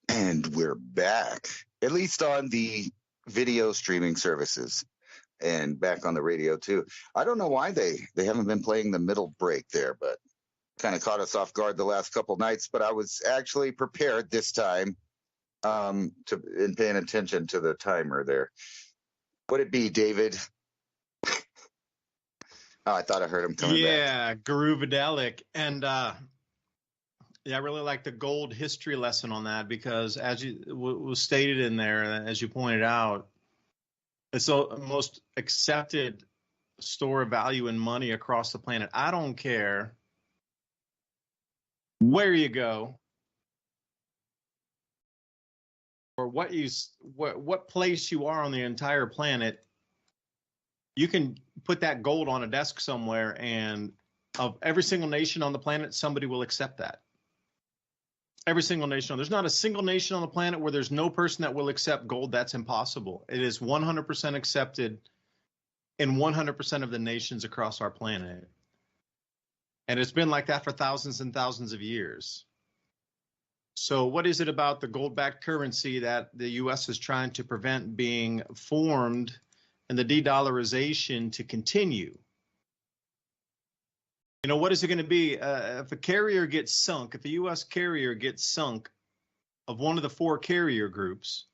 And we're back, at least on the video streaming services and back on the radio too. I don't know why they haven't been playing the middle break there, but kind of caught us off guard the last couple nights. But I was actually prepared this time in paying attention to the timer there. Would it be David? Oh, I thought I heard him coming back. Yeah, Garuvadelic. And yeah, I really like the gold history lesson on that because, as you was stated in there, as you pointed out, it's the most accepted store of value in money across the planet. I don't care where you go or what place you are on the entire planet. You can put that gold on a desk somewhere, and of every single nation on the planet, somebody will accept that. Every single nation. There's not a single nation on the planet where there's no person that will accept gold. That's impossible. It is 100% accepted in 100% of the nations across our planet. And it's been like that for thousands and thousands of years. So what is it about the gold-backed currency that the U.S. is trying to prevent being formed and the de-dollarization to continue? You know, what is it going to be if a carrier gets sunk, if a U.S. carrier gets sunk of one of the four carrier groups?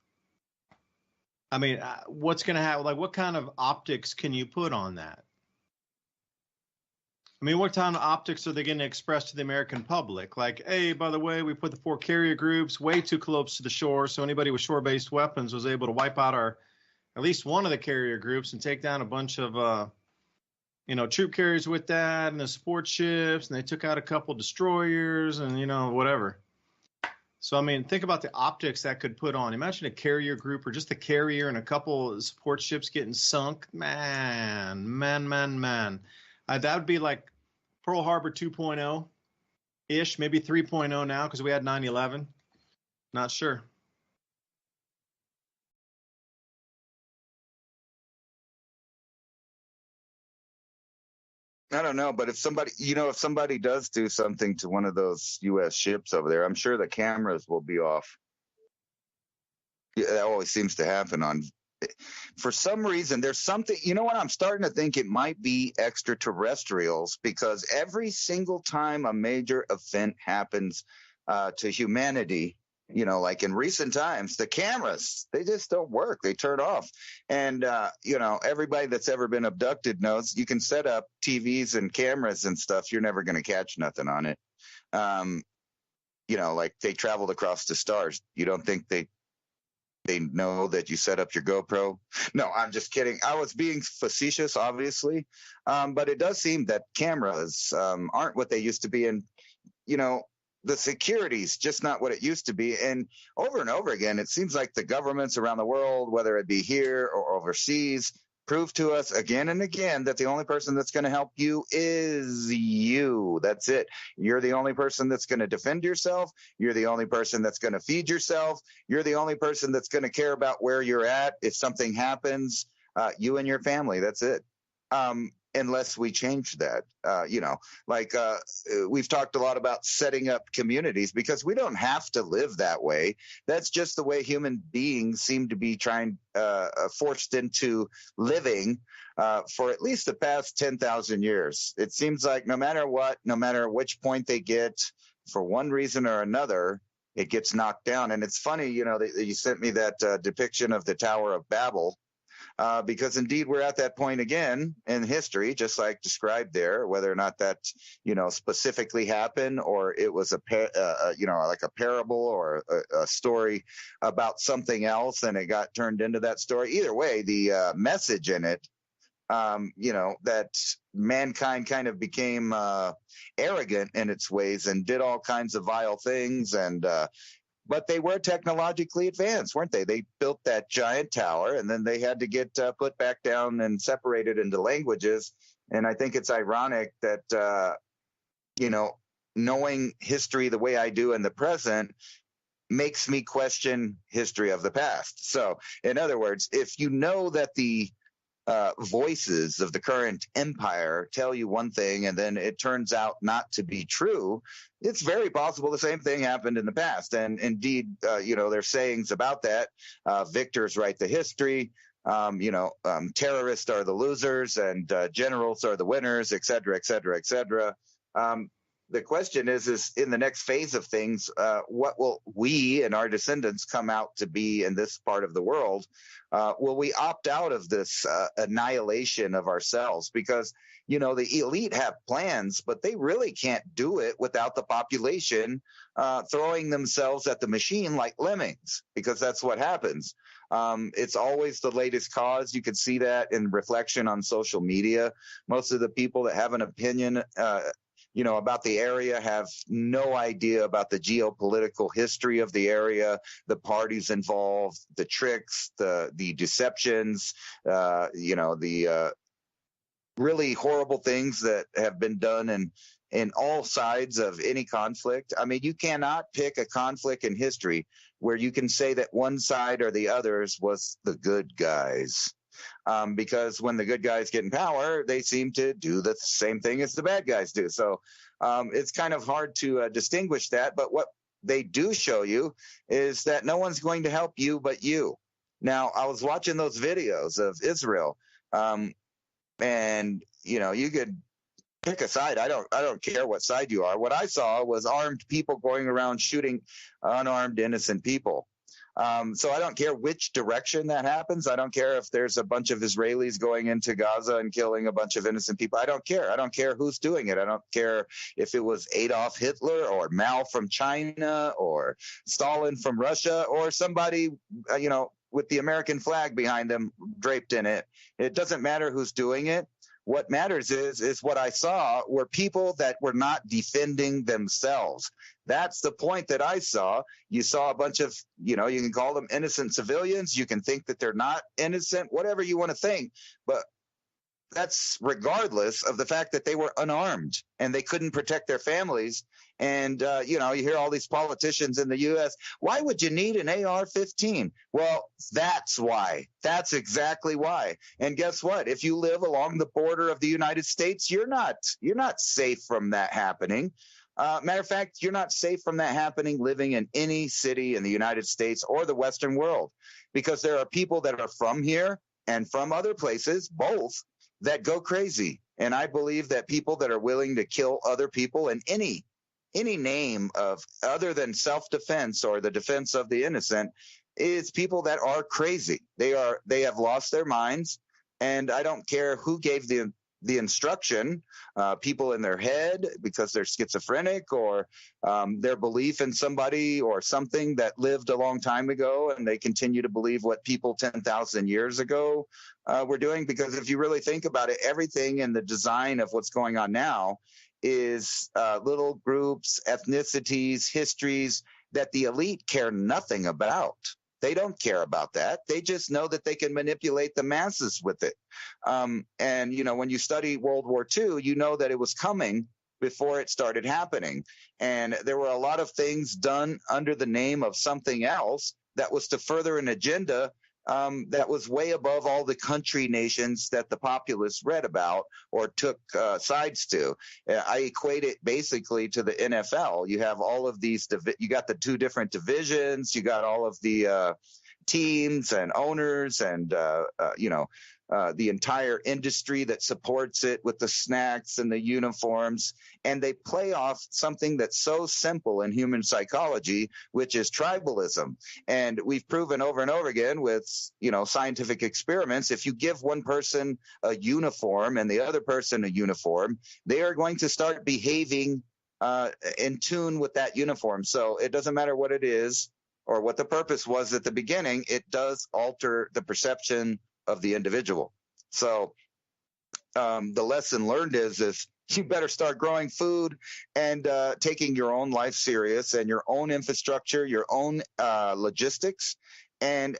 I mean, what's going to happen? Like, what kind of optics can you put on that? I mean, what kind of optics are they going to express to the American public? Like, hey, by the way, we put the four carrier groups way too close to the shore, so anybody with shore-based weapons was able to wipe out at least one of the carrier groups and take down a bunch of troop carriers with that and the support ships, and they took out a couple destroyers and, whatever. So, I mean, think about the optics that could put on. Imagine a carrier group or just a carrier and a couple of support ships getting sunk. Man. That would be like Pearl Harbor 2.0-ish, maybe 3.0 now because we had 9/11. Not sure. I don't know, but if somebody does do something to one of those U.S. ships over there, I'm sure the cameras will be off. Yeah, that always seems to happen for some reason. There's something, what I'm starting to think it might be extraterrestrials, because every single time a major event happens to humanity like in recent times, the cameras, they just don't work. They turn off. And, everybody that's ever been abducted knows you can set up TVs and cameras and stuff. You're never going to catch nothing on it. Like they traveled across the stars. You don't think they know that you set up your GoPro? No, I'm just kidding. I was being facetious, obviously. But it does seem that cameras aren't what they used to be. And, the security's just not what it used to be. And over again, it seems like the governments around the world, whether it be here or overseas, prove to us again and again that the only person that's going to help you is you. That's it. You're the only person that's going to defend yourself. You're the only person that's going to feed yourself. You're the only person that's going to care about where you're at. If something happens, you and your family, that's it. Unless we change that, we've talked a lot about setting up communities, because we don't have to live that way. That's just the way human beings seem to be forced into living for at least the past 10,000 years. It seems like no matter what, no matter which point they get, for one reason or another, it gets knocked down. And it's funny, you sent me that depiction of the Tower of Babel. Because indeed we're at that point again in history, just like described there, whether or not that, specifically happened or it was like a parable or a story about something else and it got turned into that story. Either way, the message in it, that mankind kind of became arrogant in its ways and did all kinds of vile things. But they were technologically advanced, weren't they? They built that giant tower, and then they had to get put back down and separated into languages. And I think it's ironic that, knowing history the way I do in the present makes me question history of the past. So, in other words, if you know that the voices of the current empire tell you one thing and then it turns out not to be true, it's very possible the same thing happened in the past. And indeed, there's sayings about that. Victors write the history. Terrorists are the losers and generals are the winners, et cetera, et cetera, et cetera. The question is in the next phase of things, what will we and our descendants come out to be in this part of the world? Will we opt out of this annihilation of ourselves? Because, the elite have plans, but they really can't do it without the population throwing themselves at the machine like lemmings, because that's what happens. It's always the latest cause. You can see that in reflection on social media. Most of the people that have an opinion about the area have no idea about the geopolitical history of the area, the parties involved, the tricks, the deceptions, the really horrible things that have been done in all sides of any conflict. I mean, you cannot pick a conflict in history where you can say that one side or the others was the good guys. Because when the good guys get in power, they seem to do the same thing as the bad guys do. So it's kind of hard to distinguish that. But what they do show you is that no one's going to help you but you. Now, I was watching those videos of Israel, and you could pick a side. I don't care what side you are. What I saw was armed people going around shooting unarmed, innocent people. So I don't care which direction that happens. I don't care if there's a bunch of Israelis going into Gaza and killing a bunch of innocent people. I don't care. I don't care who's doing it. I don't care if it was Adolf Hitler or Mao from China or Stalin from Russia or somebody, with the American flag behind them draped in it. It doesn't matter who's doing it. What matters is what I saw were people that were not defending themselves. That's the point that I saw. You saw a bunch of, you can call them innocent civilians. You can think that they're not innocent, whatever you want to think. But that's regardless of the fact that they were unarmed and they couldn't protect their families. And, you hear all these politicians in the U.S. Why would you need an AR-15? Well, that's why. That's exactly why. And guess what? If you live along the border of the United States, you're not safe from that happening. Matter of fact, you're not safe from that happening living in any city in the United States or the Western world, because there are people that are from here and from other places, both, that go crazy. And I believe that people that are willing to kill other people in any any name of other than self-defense or the defense of the innocent is people that are crazy. They have lost their minds, and I don't care who gave the instruction, people in their head because they're schizophrenic, or their belief in somebody or something that lived a long time ago, and they continue to believe what people 10,000 years ago were doing. Because if you really think about it, everything in the design of what's going on now is little groups, ethnicities, histories that the elite care nothing about. They don't care about that. They just know that they can manipulate the masses with it. And, you know, when you study World War II, you know that it was coming before it started happening. And there were a lot of things done under the name of something else that was to further an agenda that was way above all the country nations that the populace read about or took sides to. I equate it basically to the NFL. You have all of these, you got the two different divisions, you got all of the teams and owners and, the entire industry that supports it with the snacks and the uniforms. And they play off something that's so simple in human psychology, which is tribalism. And we've proven over and over again with, scientific experiments, if you give one person a uniform and the other person a uniform, they are going to start behaving in tune with that uniform. So it doesn't matter what it is or what the purpose was at the beginning, it does alter the perception of the individual. So the lesson learned is you better start growing food and taking your own life serious and your own infrastructure, your own logistics, and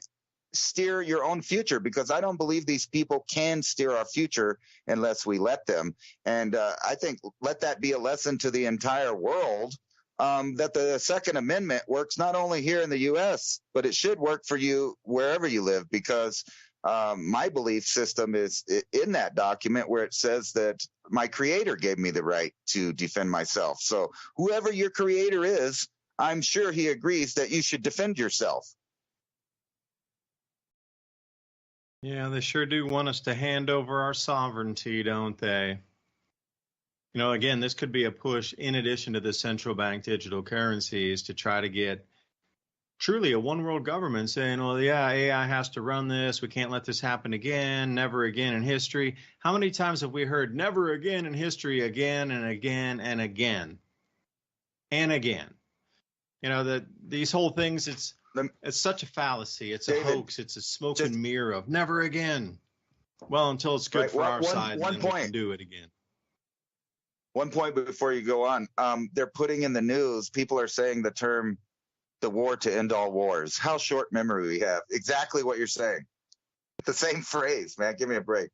steer your own future, because I don't believe these people can steer our future unless we let them. And I think let that be a lesson to the entire world, that the Second Amendment works not only here in the U.S., but it should work for you wherever you live, because my belief system is in that document where it says that my creator gave me the right to defend myself. So whoever your creator is, I'm sure he agrees that you should defend yourself. Yeah, they sure do want us to hand over our sovereignty, don't they? Again, this could be a push in addition to the central bank digital currencies to try to get truly a one world government saying, well, yeah, AI has to run this. We can't let this happen again. Never again in history. How many times have we heard never again in history, again and again and again and again? These whole things, it's such a fallacy. It's a hoax. It's a smoke and mirror of never again. Well, until it's good for our side, and then we can do it again. One point before you go on, they're putting in the news, people are saying the term, the war to end all wars. How short memory we have. Exactly what you're saying. The same phrase, man. Give me a break.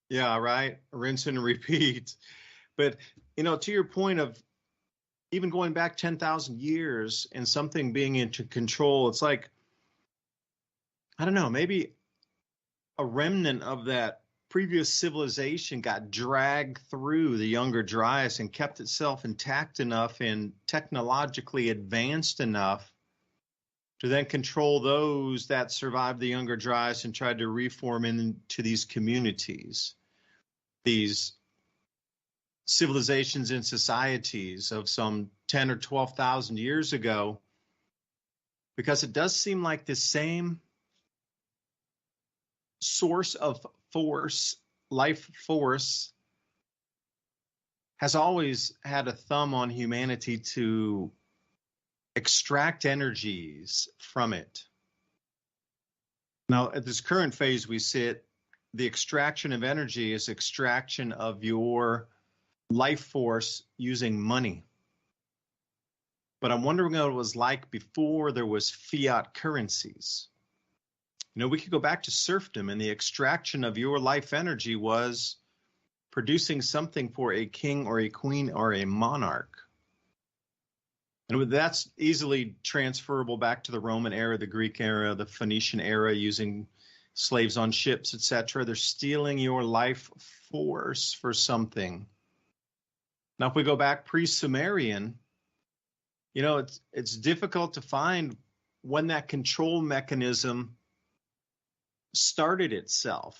Yeah, right. Rinse and repeat. But, to your point of even going back 10,000 years and something being into control, it's like, I don't know, maybe a remnant of that previous civilization got dragged through the Younger Dryas and kept itself intact enough and technologically advanced enough to then control those that survived the Younger Dryas and tried to reform into these communities, these civilizations and societies of some 10 or 12,000 years ago, because it does seem like the same source of force, life force, has always had a thumb on humanity to extract energies from it. Now, at this current phase we sit, the extraction of energy is extraction of your life force using money. But I'm wondering what it was like before there was fiat currencies. We could go back to serfdom, and the extraction of your life energy was producing something for a king or a queen or a monarch. And that's easily transferable back to the Roman era, the Greek era, the Phoenician era, using slaves on ships, etc. They're stealing your life force for something. Now, if we go back pre-Sumerian, it's difficult to find when that control mechanism started itself.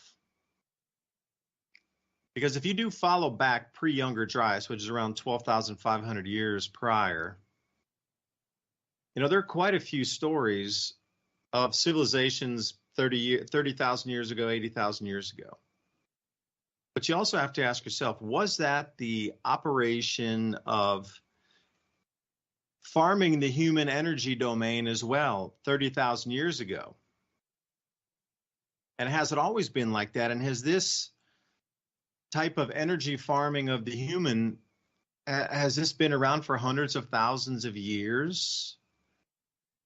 Because if you do follow back pre-Younger Dryas, which is around 12,500 years prior, there are quite a few stories of civilizations 30,000 years ago, 80,000 years ago. But you also have to ask yourself, was that the operation of farming the human energy domain as well 30,000 years ago? And has it always been like that? And has this type of energy farming of the human, has this been around for hundreds of thousands of years?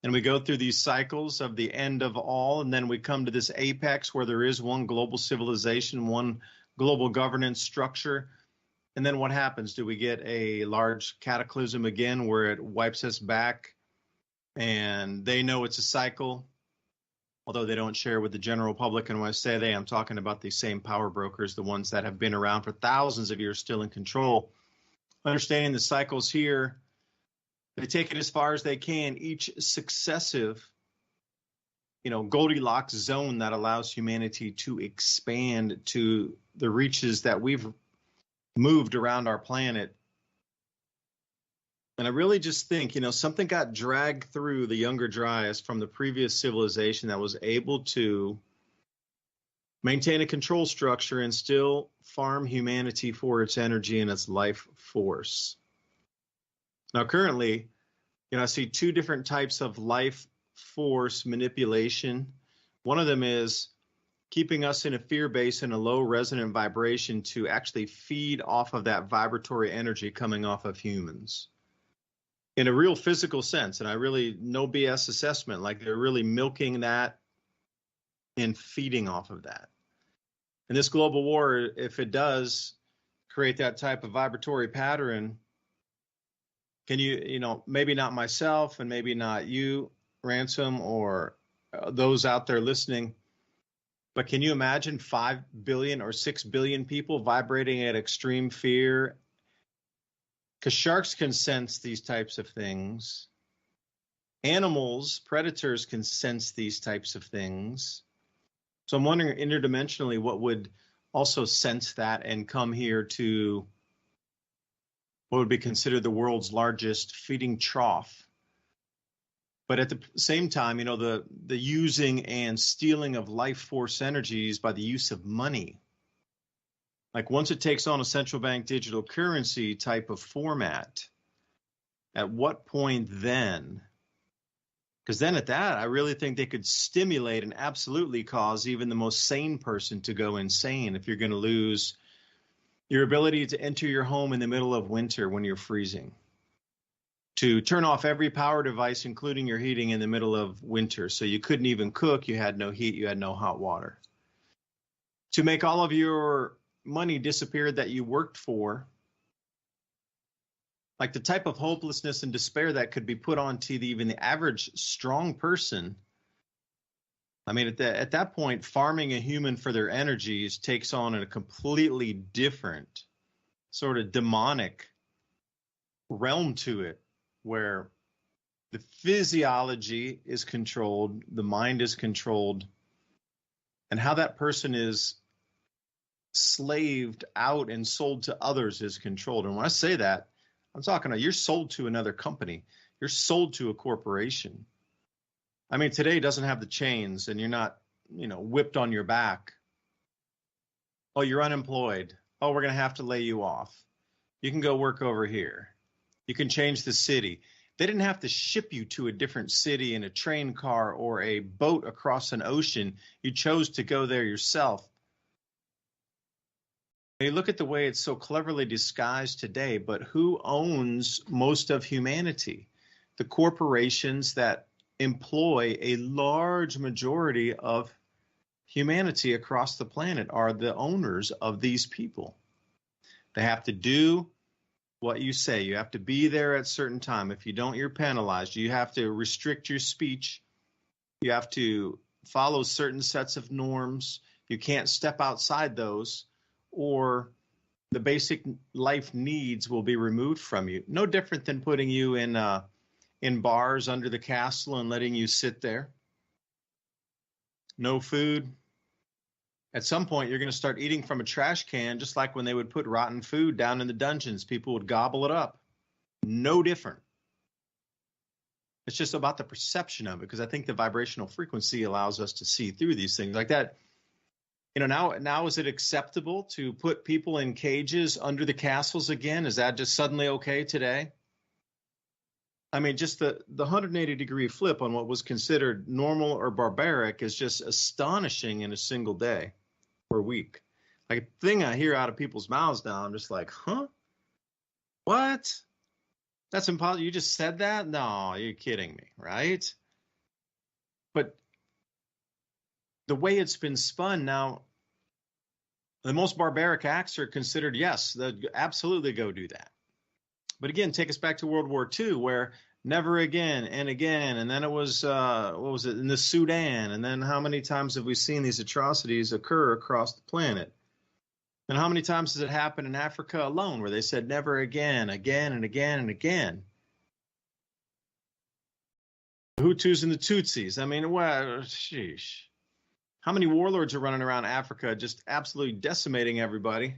And we go through these cycles of the end of all, and then we come to this apex where there is one global civilization, one global governance structure. And then what happens? Do we get a large cataclysm again where it wipes us back? And they know it's a cycle, although they don't share with the general public. And when I say they, I'm talking about these same power brokers, the ones that have been around for thousands of years, still in control. Understanding the cycles here, they take it as far as they can, each successive, Goldilocks zone that allows humanity to expand to the reaches that we've moved around our planet. And I really just think, something got dragged through the Younger Dryas from the previous civilization that was able to maintain a control structure and still farm humanity for its energy and its life force. Now, currently, I see two different types of life force manipulation. One of them is keeping us in a fear base and a low resonant vibration to actually feed off of that vibratory energy coming off of humans in a real physical sense. And I really, no BS assessment, like they're really milking that and feeding off of that. And this global war, if it does create that type of vibratory pattern, can you, maybe not myself and maybe not you, Ransom, or those out there listening, but can you imagine 5 billion or 6 billion people vibrating at extreme fear? Because sharks can sense these types of things. Animals, predators can sense these types of things. So I'm wondering interdimensionally what would also sense that and come here to what would be considered the world's largest feeding trough. But at the same time, the using and stealing of life force energies by the use of money. Like once it takes on a central bank digital currency type of format, at what point then? Because then at that, I really think they could stimulate and absolutely cause even the most sane person to go insane if you're going to lose your ability to enter your home in the middle of winter when you're freezing, to turn off every power device, including your heating, in the middle of winter. So you couldn't even cook. You had no heat. You had no hot water. To make all of your money disappear that you worked for, like the type of hopelessness and despair that could be put onto even the average strong person. I mean, at that point, farming a human for their energies takes on a completely different sort of demonic realm to it, where the physiology is controlled, the mind is controlled, and how that person is slaved out and sold to others is controlled. And when I say that, I'm talking about you're sold to another company. You're sold to a corporation. I mean, today doesn't have the chains and you're not, whipped on your back. Oh, you're unemployed. Oh, we're going to have to lay you off. You can go work over here. You can change the city. They didn't have to ship you to a different city in a train car or a boat across an ocean. You chose to go there yourself. You look at the way it's so cleverly disguised today, but who owns most of humanity? The corporations that employ a large majority of humanity across the planet are the owners of these people. They have to do what you say. You have to be there at a certain time. If you don't, you're penalized. You have to restrict your speech. You have to follow certain sets of norms. You can't step outside those, or the basic life needs will be removed from you. No different than putting you in bars under the castle and letting you sit there. No food, At some point, you're going to start eating from a trash can, just like when they would put rotten food down in the dungeons. People would gobble it up. No different. It's just about the perception of it, because I think the vibrational frequency allows us to see through these things like that. You know, now is it acceptable to put people in cages under the castles again? Is that just suddenly okay today? I mean, just the 180-degree flip on what was considered normal or barbaric is just astonishing in a single day or week. Like a thing I hear out of people's mouths now, I'm just like, huh? What? That's impossible. You just said that? No, you're kidding me, right? But the way it's been spun now, the most barbaric acts are considered, yes, absolutely go do that. But again, take us back to World War II, where never again and again, and then it was, what was it, in the Sudan, and then how many times have we seen these atrocities occur across the planet? And how many times has it happened in Africa alone, where they said never again, again and again and again? The Hutus and the Tutsis. I mean, well, sheesh. How many warlords are running around Africa just absolutely decimating everybody?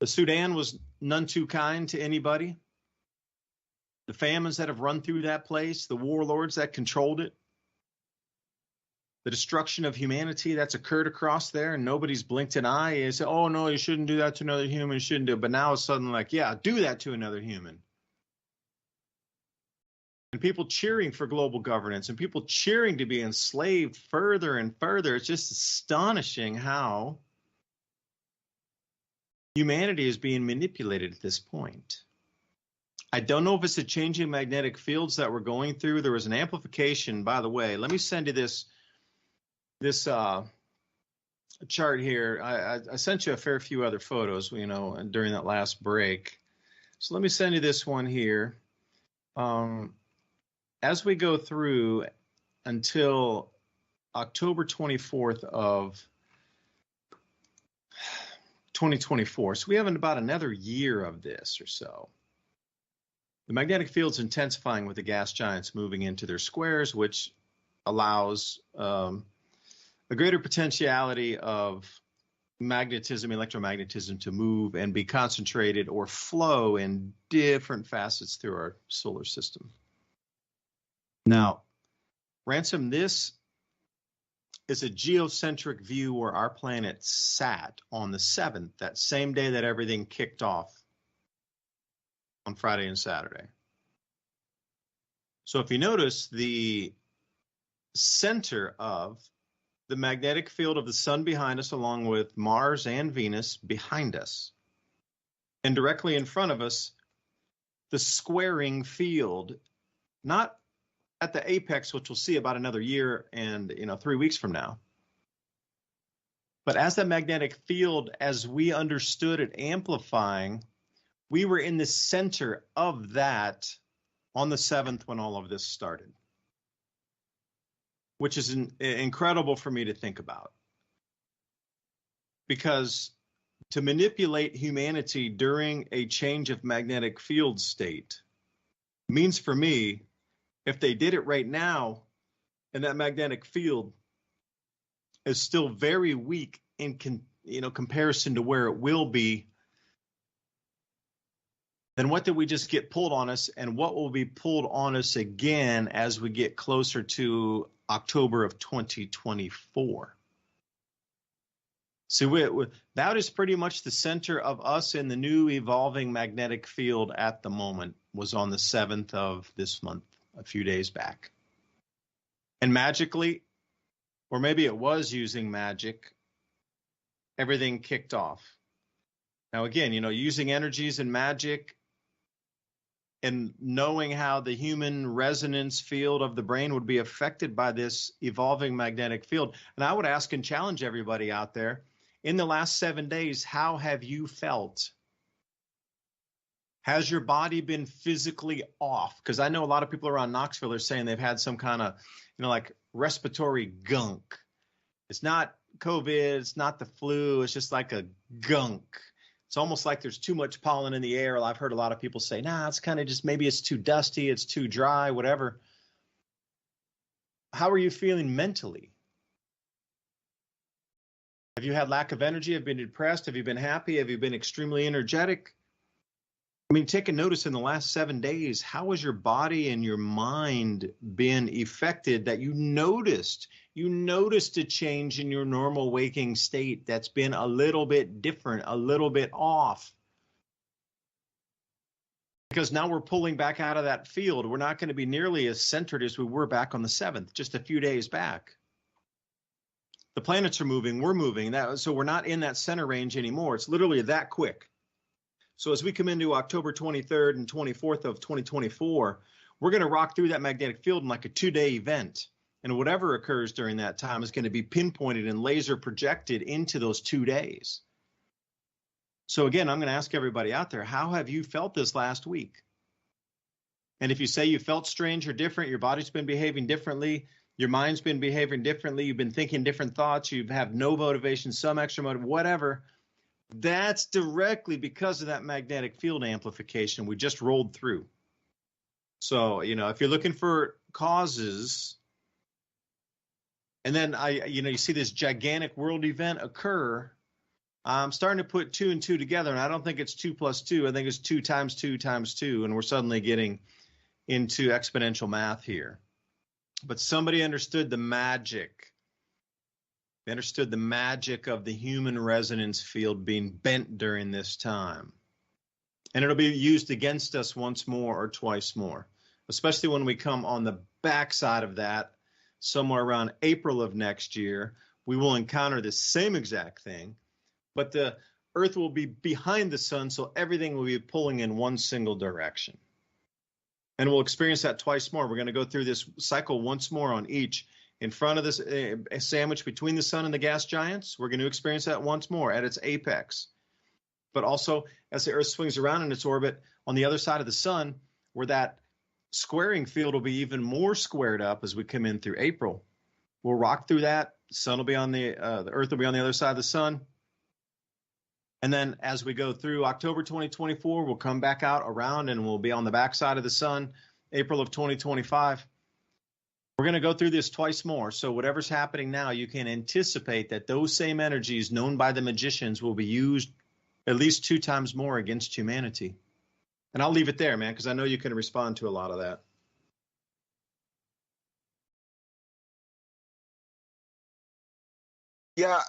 The Sudan was none too kind to anybody. The famines that have run through that place, the warlords that controlled it, the destruction of humanity that's occurred across there, and nobody's blinked an eye. They say, oh, no, you shouldn't do that to another human. You shouldn't do it. But now it's suddenly like, yeah, do that to another human. And people cheering for global governance and people cheering to be enslaved further and further. It's just astonishing how humanity is being manipulated at this point. I don't know if it's the changing magnetic fields that we're going through. There was an amplification, by the way. Let me send you this chart here. I sent you a fair few other photos, you know, during that last break. So let me send you this one here. As we go through until October 24th of 2024, so we have about another year of this or so. The magnetic field's intensifying with the gas giants moving into their squares, which allows a greater potentiality of magnetism, electromagnetism to move and be concentrated or flow in different facets through our solar system. Now, Ransom, this is a geocentric view where our planet sat on the 7th, that same day that everything kicked off on Friday and Saturday. So if you notice, the center of the magnetic field of the sun behind us, along with Mars and Venus behind us, and directly in front of us, the squaring field, not at the apex, which we'll see about another year and 3 weeks from now. But as the magnetic field, as we understood it amplifying, we were in the center of that on the 7th when all of this started, which is incredible for me to think about. Because to manipulate humanity during a change of magnetic field state means, for me, if they did it right now and that magnetic field is still very weak in comparison to where it will be, then what did we just get pulled on us, and what will be pulled on us again as we get closer to October of 2024? So that is pretty much the center of us in the new evolving magnetic field at the moment, was on the 7th of this month, a few days back. And magically, or maybe it was using magic, everything kicked off. Now, again, using energies and magic and knowing how the human resonance field of the brain would be affected by this evolving magnetic field. And I would ask and challenge everybody out there, in the last 7 days, how have you felt? Has your body been physically off? Because I know a lot of people around Knoxville are saying they've had some kind of, like respiratory gunk. It's not COVID, it's not the flu, it's just like a gunk. It's almost like there's too much pollen in the air. I've heard a lot of people say, nah, it's kind of just, maybe it's too dusty, it's too dry, whatever. How are you feeling mentally? Have you had lack of energy? Have you been depressed? Have you been happy? Have you been extremely energetic? I mean, take a notice in the last 7 days, how has your body and your mind been affected that you noticed a change in your normal waking state that's been a little bit different, a little bit off? Because now we're pulling back out of that field. We're not going to be nearly as centered as we were back on the 7th, just a few days back. The planets are moving, we're moving, so we're not in that center range anymore. It's literally that quick. So as we come into October 23rd and 24th of 2024, we're going to rock through that magnetic field in like a 2-day event. And whatever occurs during that time is going to be pinpointed and laser projected into those 2 days. So again, I'm going to ask everybody out there, how have you felt this last week? And if you say you felt strange or different, your body's been behaving differently, your mind's been behaving differently, you've been thinking different thoughts, you have no motivation, some extra motive, whatever, that's directly because of that magnetic field amplification we just rolled through. So, if you're looking for causes, and then you see this gigantic world event occur, I'm starting to put 2 and 2 together, and I don't think it's 2 plus 2. I think it's 2 times 2 times 2, and we're suddenly getting into exponential math here. But somebody understood the magic. They understood the magic of the human resonance field being bent during this time. And it'll be used against us once more or twice more, especially when we come on the backside of that, somewhere around April of next year. We will encounter the same exact thing, but the Earth will be behind the sun, so everything will be pulling in one single direction. And we'll experience that twice more. We're going to go through this cycle once more on each. In front of this sandwich between the sun and the gas giants, we're going to experience that once more at its apex. But also, as the Earth swings around in its orbit on the other side of the sun, where that squaring field will be even more squared up as we come in through April. We'll rock through that. Sun will be on the Earth will be on the other side of the sun. And then as we go through October 2024, we'll come back out around and we'll be on the backside of the sun, April of 2025. We're going to go through this twice more. So whatever's happening now, you can anticipate that those same energies known by the magicians will be used at least 2 times more against humanity. And I'll leave it there, man, because I know you can respond to a lot of that. Yeah,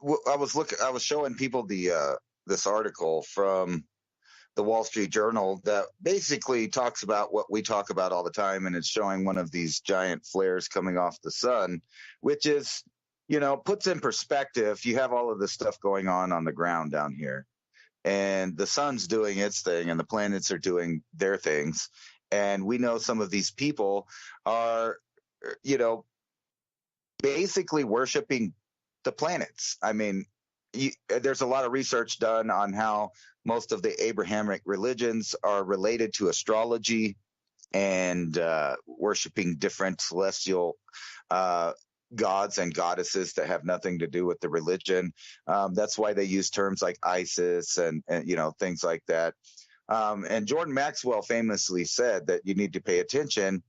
I was showing people this article from the Wall Street Journal that basically talks about what we talk about all the time, and it's showing one of these giant flares coming off the sun, which is, puts in perspective. You have all of this stuff going on the ground down here, and the sun's doing its thing and the planets are doing their things. And we know some of these people are, basically worshiping the planets. I mean, there's a lot of research done on how most of the Abrahamic religions are related to astrology and worshiping different celestial gods and goddesses that have nothing to do with the religion. That's why they use terms like Isis and things like that. And Jordan Maxwell famously said that you need to pay attention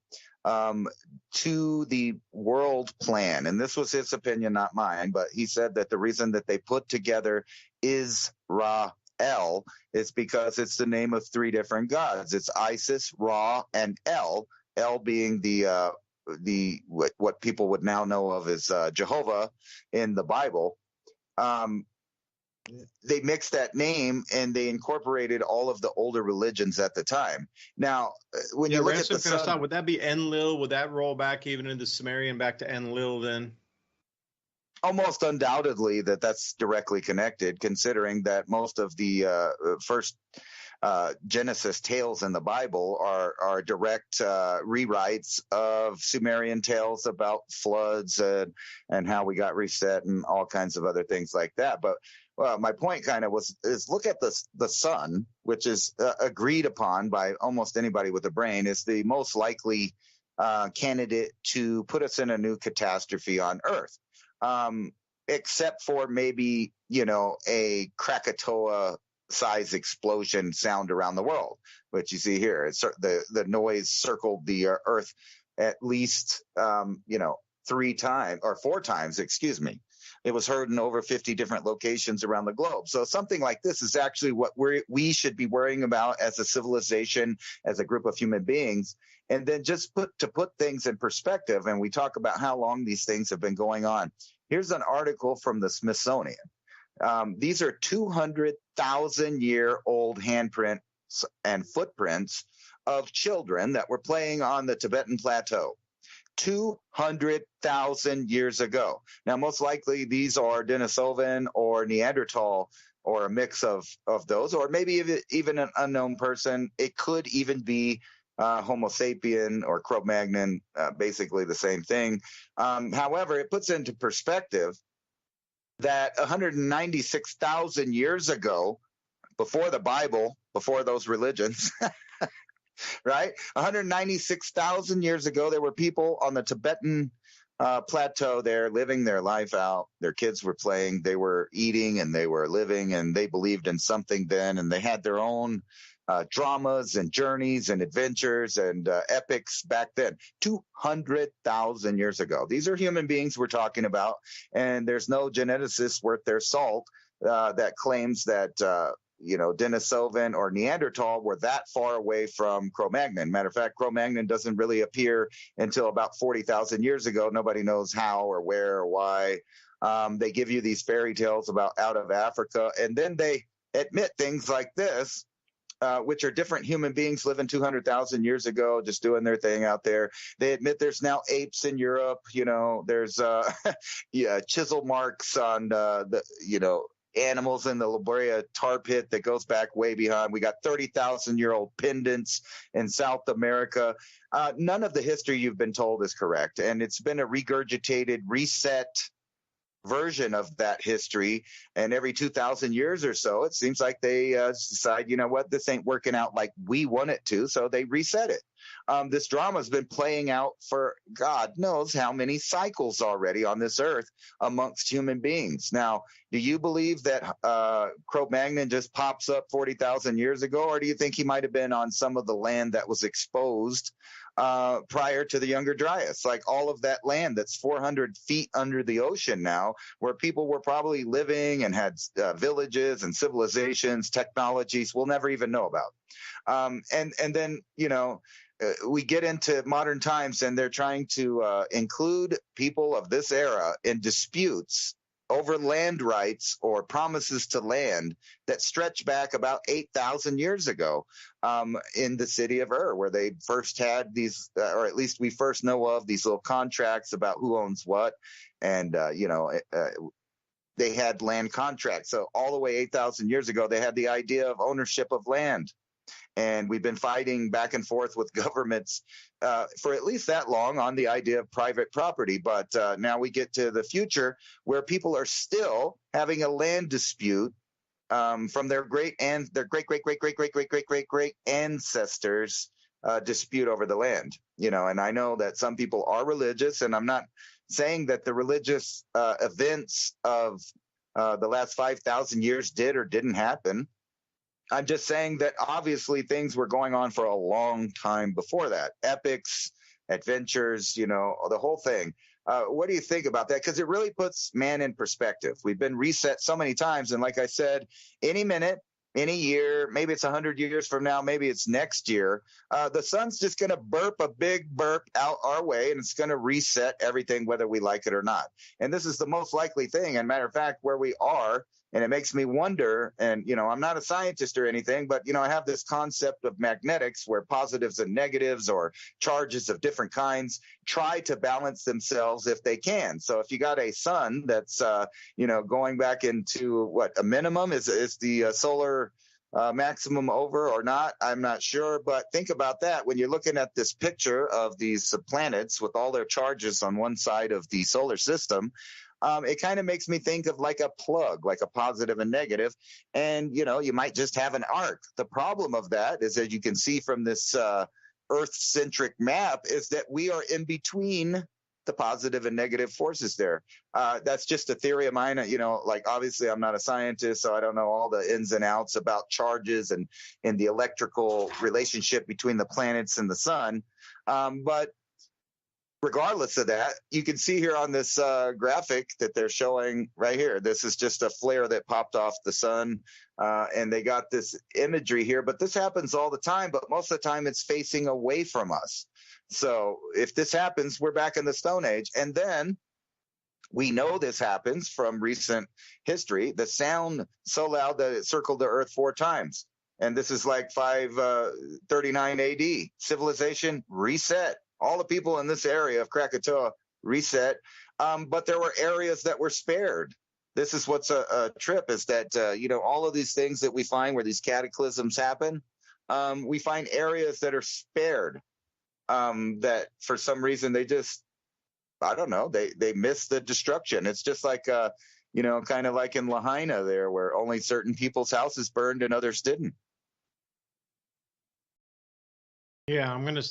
to the world plan. And this was his opinion, not mine, but he said that the reason that they put together Israel is because it's the name of 3 different gods. It's Isis, Ra, and El. El being the what people would now know of as Jehovah in the Bible. They mixed that name and they incorporated all of the older religions at the time. Now, when you look at the sun, would that be Enlil? Would that roll back even into Sumerian back to Enlil then? Almost undoubtedly that's directly connected, considering that most of the first Genesis tales in the Bible are direct rewrites of Sumerian tales about floods and how we got reset and all kinds of other things like that. But my point kind of is look at the sun, which is agreed upon by almost anybody with a brain, is the most likely candidate to put us in a new catastrophe on Earth, except for maybe, a Krakatoa size explosion sound around the world, which you see here. It's the noise circled the Earth at least, 3 times or 4 times, excuse me. It was heard in over 50 different locations around the globe. So something like this is actually what we should be worrying about as a civilization, as a group of human beings. And then just to put things in perspective, and we talk about how long these things have been going on. Here's an article from the Smithsonian. These are 200,000-year-old handprints and footprints of children that were playing on the Tibetan Plateau 200,000 years ago. Now, most likely these are Denisovan or Neanderthal or a mix of those, or maybe even an unknown person. It could even be Homo sapien or Cro-Magnon, basically the same thing. However, it puts into perspective that 196,000 years ago, before the Bible, before those religions, right? 196,000 years ago, there were people on the Tibetan plateau there living their life out. Their kids were playing, they were eating, and they were living, and they believed in something then, and they had their own dramas and journeys and adventures and epics back then. 200,000 years ago. These are human beings we're talking about, and there's no geneticist worth their salt that claims that Denisovan or Neanderthal were that far away from Cro-Magnon. Matter of fact, Cro-Magnon doesn't really appear until about 40,000 years ago. Nobody knows how or where or why. They give you these fairy tales about out of Africa, and then they admit things like this, which are different human beings living 200,000 years ago, just doing their thing out there. They admit there's now apes in Europe. There's chisel marks on animals in the La Brea tar pit that goes back way behind. We got 30,000-year-old pendants in South America. None of the history you've been told is correct, and it's been a regurgitated, reset version of that history. And every 2,000 years or so, it seems like they decide, you know what, this ain't working out like we want it to, so they reset it. This drama has been playing out for God knows how many cycles already on this earth amongst human beings. Now, do you believe that Cro-Magnon just pops up 40,000 years ago, or do you think he might have been on some of the land that was exposed prior to the Younger Dryas, like all of that land that's 400 feet under the ocean now, where people were probably living and had villages and civilizations, technologies we'll never even know about. And then, we get into modern times, and they're trying to include people of this era in disputes over land rights or promises to land that stretch back about 8,000 years ago in the city of Ur, where they first had these, or at least we first know of these little contracts about who owns what. And, they had land contracts. So all the way 8,000 years ago, they had the idea of ownership of land. And we've been fighting back and forth with governments for at least that long on the idea of private property. But now we get to the future where people are still having a land dispute from their great ancestors dispute over the land. And I know that some people are religious, and I'm not saying that the religious events of the last 5,000 years did or didn't happen. I'm just saying that obviously things were going on for a long time before that. Epics, adventures, the whole thing. What do you think about that? Because it really puts man in perspective. We've been reset so many times. And like I said, any minute, any year, maybe it's 100 years from now, maybe it's next year, the sun's just going to burp a big burp out our way, and it's going to reset everything, whether we like it or not. And this is the most likely thing. And matter of fact, where we are, and it makes me wonder, and, I'm not a scientist or anything, but, I have this concept of magnetics where positives and negatives or charges of different kinds try to balance themselves if they can. So if you got a sun that's, going back into what, a minimum, is the solar maximum over or not? I'm not sure, but think about that. When you're looking at this picture of these planets with all their charges on one side of the solar system, it kind of makes me think of like a plug, like a positive and negative. And, you might just have an arc. The problem of that is, as you can see from this Earth-centric map, is that we are in between the positive and negative forces there. That's just a theory of mine. Obviously I'm not a scientist, so I don't know all the ins and outs about charges and the electrical relationship between the planets and the sun. But regardless of that, you can see here on this graphic that they're showing right here. This is just a flare that popped off the sun, and they got this imagery here. But this happens all the time, but most of the time it's facing away from us. So if this happens, we're back in the Stone Age. And then we know this happens from recent history. The sound so loud that it circled the Earth 4 times. And this is like 539 AD. Civilization reset. All the people in this area of Krakatoa reset. But there were areas that were spared. This is what's a trip, is that, all of these things that we find where these cataclysms happen, we find areas that are spared, that for some reason they just, I don't know, they missed the destruction. It's just like, kind of like in Lahaina there, where only certain people's houses burned and others didn't. Yeah, I'm going to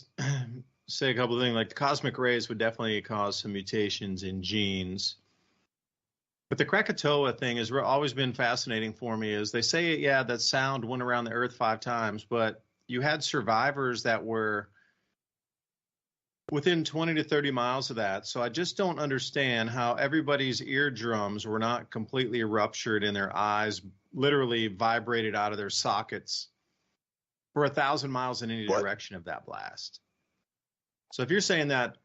say a couple of things. Like the cosmic rays would definitely cause some mutations in genes. But the Krakatoa thing has always been fascinating for me. Is they say, yeah, that sound went around the Earth 5 times, but you had survivors that were within 20 to 30 miles of that. So I just don't understand how everybody's eardrums were not completely ruptured and their eyes literally vibrated out of their sockets for 1,000 miles in any direction of that blast. So if you're saying that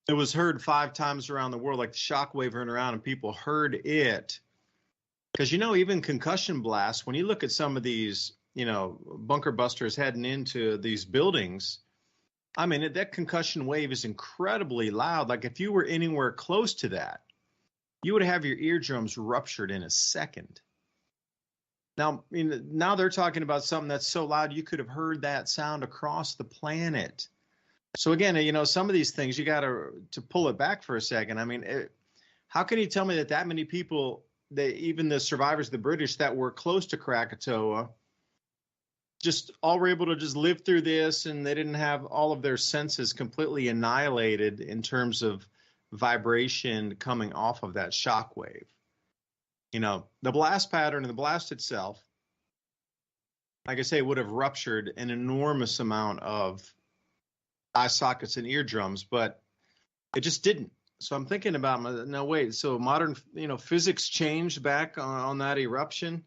it was heard 5 times around the world, like the shockwave heard around and people heard it, because, even concussion blasts, when you look at some of these, bunker busters heading into these buildings, I mean, that concussion wave is incredibly loud. Like if you were anywhere close to that, you would have your eardrums ruptured in a second. Now, now they're talking about something that's so loud you could have heard that sound across the planet. So again, some of these things you got to pull it back for a second. I mean, how can you tell me that many people, even the survivors of the British that were close to Krakatoa, just all were able to just live through this, and they didn't have all of their senses completely annihilated in terms of vibration coming off of that shock wave? The blast pattern and the blast itself, like I say, would have ruptured an enormous amount of eye sockets and eardrums, but it just didn't. So I'm thinking about, no, wait, so modern, physics changed back on that eruption?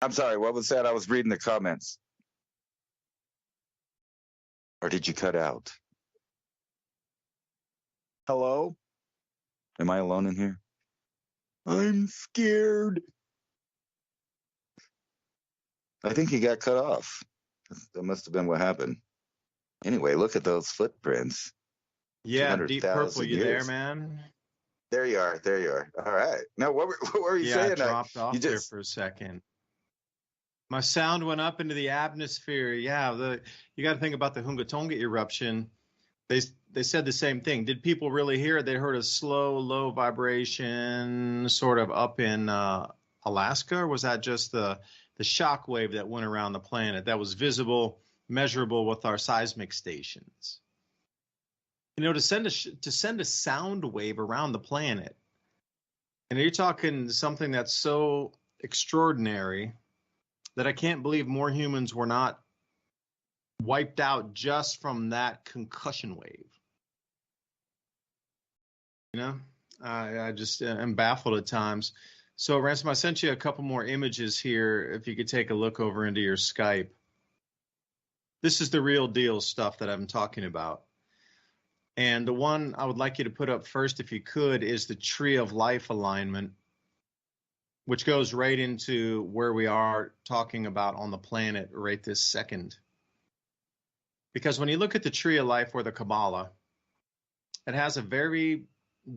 I'm sorry, what was that? I was reading the comments. Or did you cut out? Hello? Am I alone in here? I'm scared. I think he got cut off. That must have been what happened. Anyway, look at those footprints. Yeah, Deep Purple, you there, man? There you are. All right. Now, what were you saying? I dropped off there for a second. My sound went up into the atmosphere. Yeah, you got to think about the Hunga Tonga eruption. They said the same thing. Did people really hear it? They heard a slow, low vibration sort of up in Alaska, or was that just the shock wave that went around the planet that was visible, measurable with our seismic stations? To send a sound wave around the planet, and you're talking something that's so extraordinary that I can't believe more humans were not wiped out just from that concussion wave. I just am baffled at times. So, Ransom, I sent you a couple more images here. If you could take a look over into your Skype. This is the real deal stuff that I'm talking about. And the one I would like you to put up first, if you could, is the Tree of Life alignment, which goes right into where we are talking about on the planet right this second. Because when you look at the Tree of Life or the Kabbalah, it has a very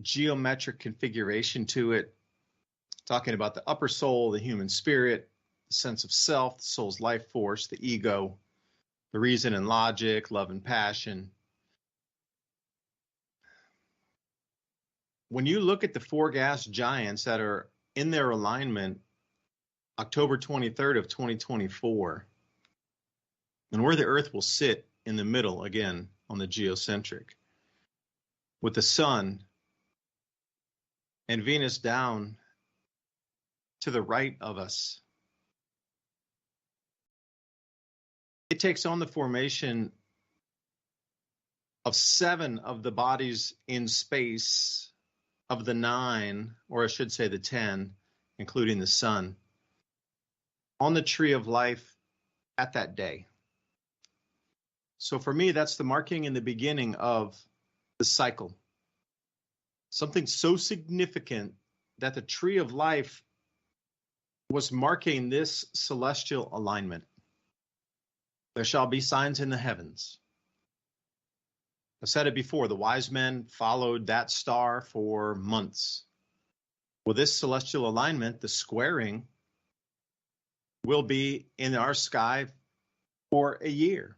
geometric configuration to it, talking about the upper soul, the human spirit, the sense of self, the soul's life force, the ego, the reason and logic, love and passion. When you look at the 4 gas giants that are in their alignment, October 23rd of 2024, and where the Earth will sit in the middle, again, on the geocentric, with the sun and Venus down to the right of us. It takes on the formation of 7 of the bodies in space of the 9, or I should say the 10, including the sun, on the tree of life at that day. So for me, that's the marking in the beginning of the cycle. Something so significant that the tree of life was marking this celestial alignment. There shall be signs in the heavens. I've said it before, the wise men followed that star for months. Well, this celestial alignment, the squaring, will be in our sky for a year.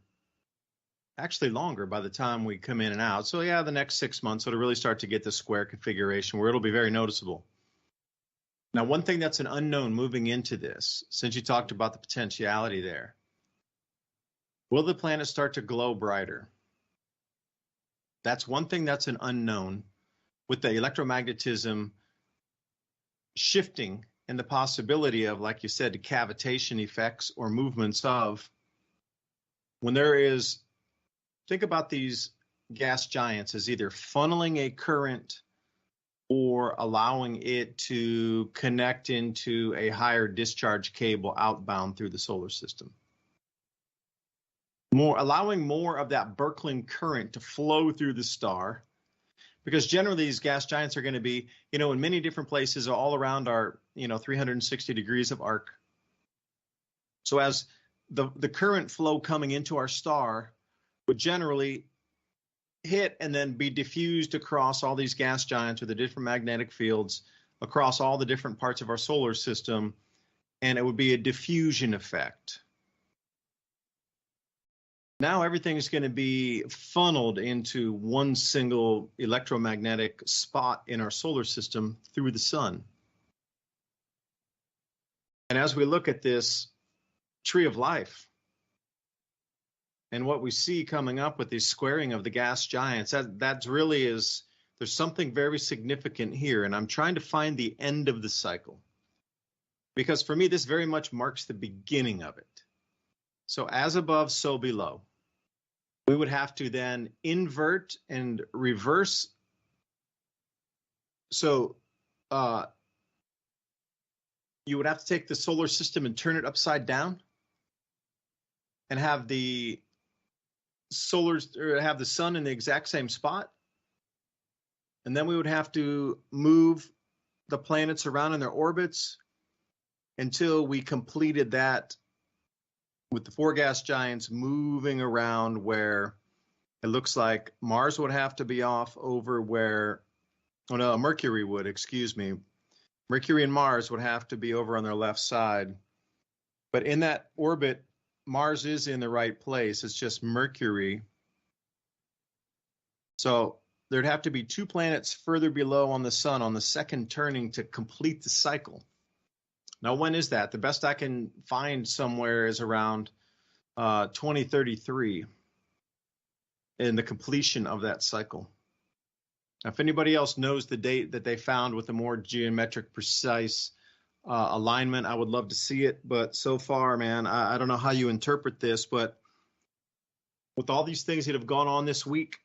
Actually longer by the time we come in and out. So yeah, the next 6 months, it'll really start to get the square configuration where it'll be very noticeable. Now, one thing that's an unknown moving into this, since you talked about the potentiality there, will the planet start to glow brighter? That's one thing that's an unknown with the electromagnetism shifting and the possibility of, like you said, cavitation effects or movements of when there is, think about these gas giants as either funneling a current or allowing it to connect into a higher discharge cable outbound through the solar system. Allowing more of that Berkey current to flow through the star, because generally these gas giants are going to be, in many different places all around our, 360 degrees of arc. So as the current flow coming into our star would generally hit and then be diffused across all these gas giants with the different magnetic fields across all the different parts of our solar system, and it would be a diffusion effect. Now everything is going to be funneled into one single electromagnetic spot in our solar system through the sun. And as we look at this tree of life and what we see coming up with this squaring of the gas giants, that's really is, there's something very significant here. And I'm trying to find the end of the cycle, because for me, this very much marks the beginning of it. So as above, so below. We would have to then invert and reverse. So you would have to take the solar system and turn it upside down and have the have the sun in the exact same spot. And then we would have to move the planets around in their orbits until we completed that with the 4 gas giants moving around, where it looks like Mars would have to be off over where, Mercury would, excuse me. Mercury and Mars would have to be over on their left side. But in that orbit, Mars is in the right place. It's just Mercury. So there'd have to be 2 planets further below on the sun on the second turning to complete the cycle. Now, when is that? The best I can find somewhere is around 2033 in the completion of that cycle. Now, if anybody else knows the date that they found with a more geometric, precise alignment, I would love to see it. But so far, man, I don't know how you interpret this, but with all these things that have gone on this week,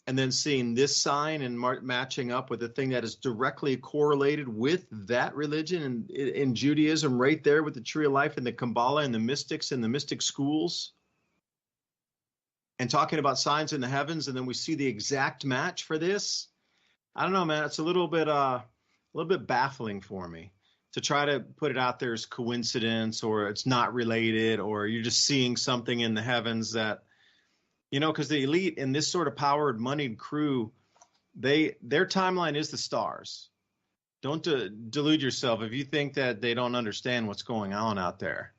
and then seeing this sign and matching up with the thing that is directly correlated with that religion and in Judaism right there with the tree of life and the Kabbalah and the mystics and the mystic schools, and talking about signs in the heavens, and then we see the exact match for this. I don't know, man. It's a little bit baffling for me to try to put it out there as coincidence, or it's not related, or you're just seeing something in the heavens that, because the elite and this sort of powered, moneyed crew, their timeline is the stars. Don't delude yourself if you think that they don't understand what's going on out there.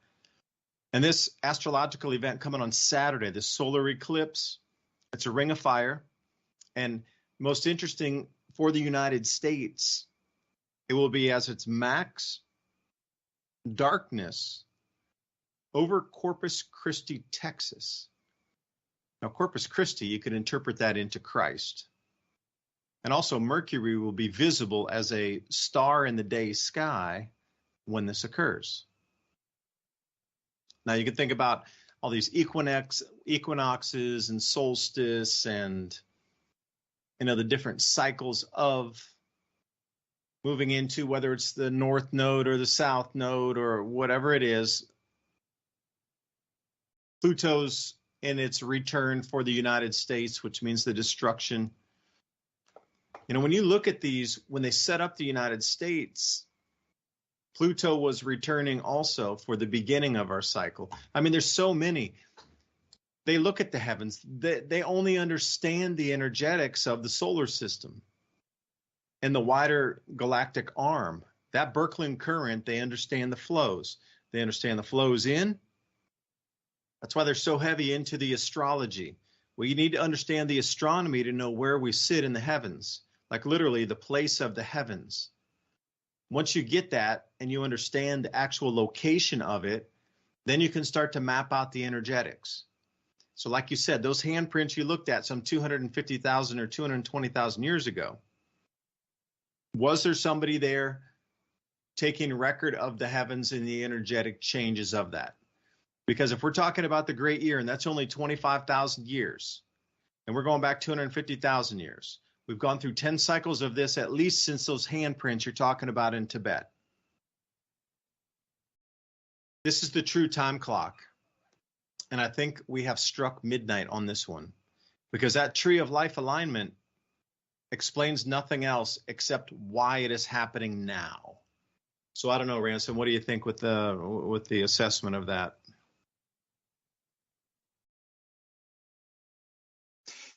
And this astrological event coming on Saturday, this solar eclipse, it's a ring of fire. And most interesting for the United States, it will be as its max darkness over Corpus Christi, Texas. Now, Corpus Christi, you could interpret that into Christ. And also Mercury will be visible as a star in the day sky when this occurs. Now you can think about all these equinoxes and solstice and, the different cycles of moving into, whether it's the north node or the south node or whatever it is. Pluto's in its return for the United States, which means the destruction. When you look at these, when they set up the United States, Pluto was returning also for the beginning of our cycle. I mean, there's so many. They look at the heavens. They only understand the energetics of the solar system and the wider galactic arm. That Berkey current, they understand the flows. They understand the flows in. That's why they're so heavy into the astrology. Well, you need to understand the astronomy to know where we sit in the heavens, like literally the place of the heavens. Once you get that and you understand the actual location of it, then you can start to map out the energetics. So like you said, those handprints you looked at some 250,000 or 220,000 years ago, was there somebody there taking record of the heavens and the energetic changes of that? Because if we're talking about the Great Year, and that's only 25,000 years, and we're going back 250,000 years, we've gone through 10 cycles of this, at least since those handprints you're talking about in Tibet. This is the true time clock. And I think we have struck midnight on this one, because that tree of life alignment explains nothing else except why it is happening now. So I don't know, Ransom, what do you think with the assessment of that?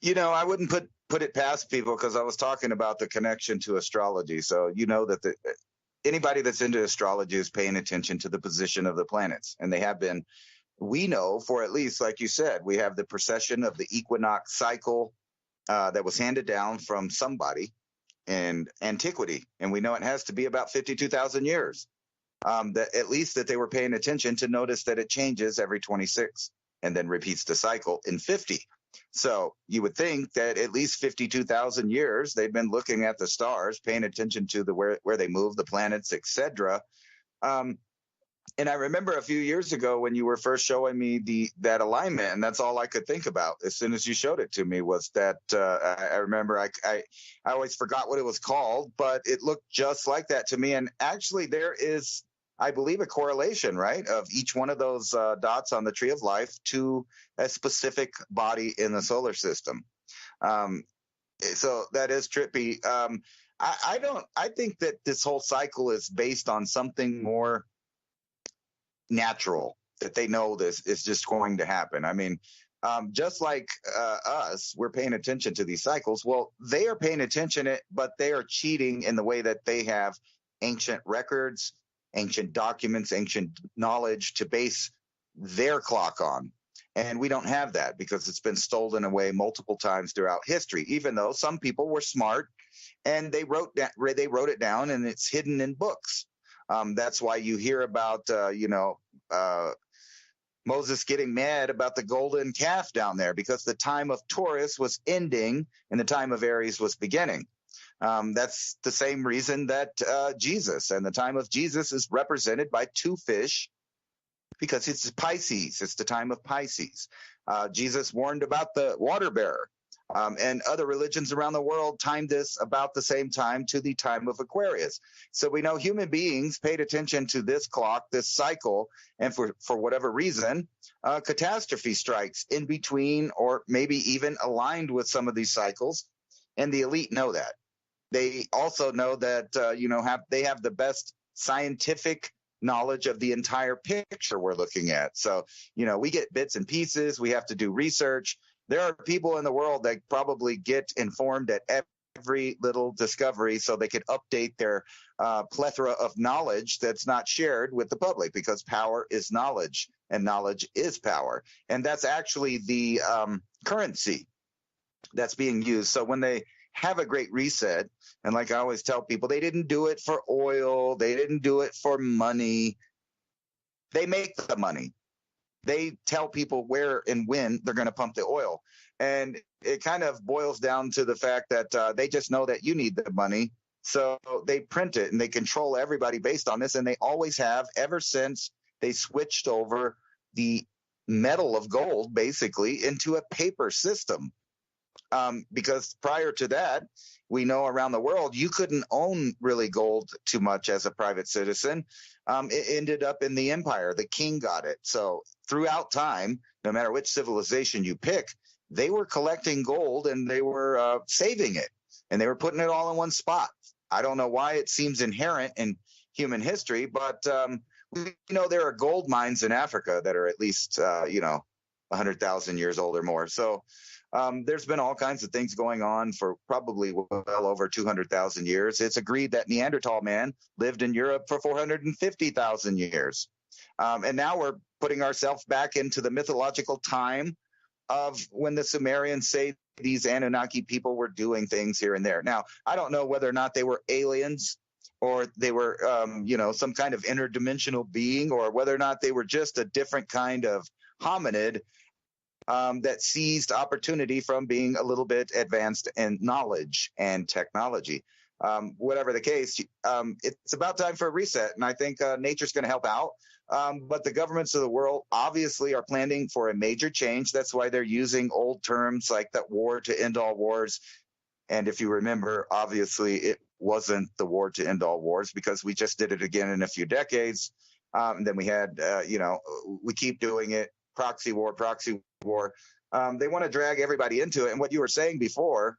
I wouldn't put it past people, because I was talking about the connection to astrology. So that anybody that's into astrology is paying attention to the position of the planets, and they have been. We know for at least, like you said, we have the precession of the equinox cycle that was handed down from somebody in antiquity, and we know it has to be about 52,000 years. That at least that they were paying attention to notice that it changes every 26 and then repeats the cycle in 50. So you would think that at least 52,000 years they've been looking at the stars, paying attention to where they move, the planets, etc. And I remember a few years ago when you were first showing me that alignment, and that's all I could think about as soon as you showed it to me was that I remember I always forgot what it was called, but it looked just like that to me. And actually there is, I believe, a correlation, right, of each one of those dots on the tree of life to a specific body in the solar system. So that is trippy. I think that this whole cycle is based on something more natural, that they know this is just going to happen. I mean, just like us, we're paying attention to these cycles. Well, they are paying attention, but they are cheating in the way that they have ancient records, ancient documents, ancient knowledge to base their clock on. And we don't have that because it's been stolen away multiple times throughout history, even though some people were smart and they wrote it down and it's hidden in books. That's why you hear about, Moses getting mad about the golden calf down there, because the time of Taurus was ending and the time of Aries was beginning. That's the same reason that Jesus and the time of Jesus is represented by two fish, because it's Pisces. It's the time of Pisces. Jesus warned about the water bearer. And other religions around the world timed this about the same time to the time of Aquarius. So we know human beings paid attention to this clock, this cycle, and for whatever reason, catastrophe strikes in between or maybe even aligned with some of these cycles. And the elite know that. They also know that, they have the best scientific knowledge of the entire picture we're looking at. So, we get bits and pieces. We have to do research. There are people in the world that probably get informed at every little discovery so they can update their plethora of knowledge that's not shared with the public, because power is knowledge and knowledge is power. And that's actually the currency that's being used. So when they have a great reset, and like I always tell people, they didn't do it for oil. They didn't do it for money. They make the money. They tell people where and when they're going to pump the oil. And it kind of boils down to the fact that they just know that you need the money So they print it and they control everybody based on this. And they always have ever since they switched over the metal of gold basically into a paper system. Because prior to that, we know around the world, you couldn't own really gold too much as a private citizen. It ended up in the empire. The king got it. So throughout time, no matter which civilization you pick, they were collecting gold and they were saving it and they were putting it all in one spot. I don't know why it seems inherent in human history, but we know there are gold mines in Africa that are at least, 100,000 years old or more. So there's been all kinds of things going on for probably well over 200,000 years. It's agreed that Neanderthal man lived in Europe for 450,000 years. And now we're putting ourselves back into the mythological time of when the Sumerians say these Anunnaki people were doing things here and there. Now, I don't know whether or not they were aliens or they were, some kind of interdimensional being, or whether or not they were just a different kind of hominid that seized opportunity from being a little bit advanced in knowledge and technology. Whatever the case, it's about time for a reset, and I think nature's going to help out. But the governments of the world obviously are planning for a major change. That's why they're using old terms like that war to end all wars. And if you remember, obviously it wasn't the war to end all wars, because we just did it again in a few decades. And then we had, we keep doing it, proxy war. They want to drag everybody into it. And what you were saying before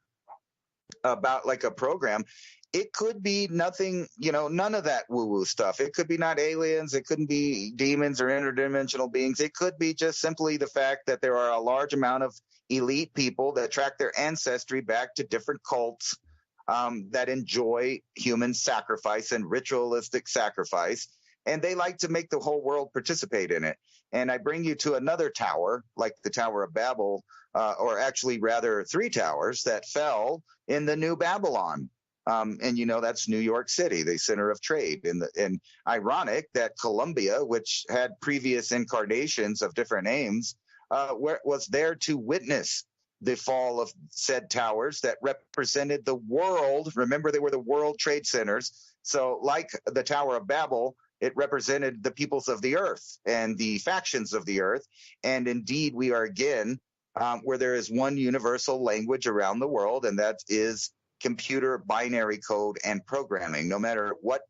about like a program, it could be nothing, none of that woo-woo stuff. It could be not aliens. It couldn't be demons or interdimensional beings. It could be just simply the fact that there are a large amount of elite people that track their ancestry back to different cults that enjoy human sacrifice and ritualistic sacrifice. And they like to make the whole world participate in it. And I bring you to another tower, like the Tower of Babel, or actually rather 3 towers that fell in the New Babylon. And that's New York City, the center of trade. And ironic that Columbia, which had previous incarnations of different names, was there to witness the fall of said towers that represented the world. Remember, they were the World Trade Centers. So like the Tower of Babel, it represented the peoples of the earth and the factions of the earth. And indeed, we are again where there is one universal language around the world, and that is computer binary code and programming. No matter what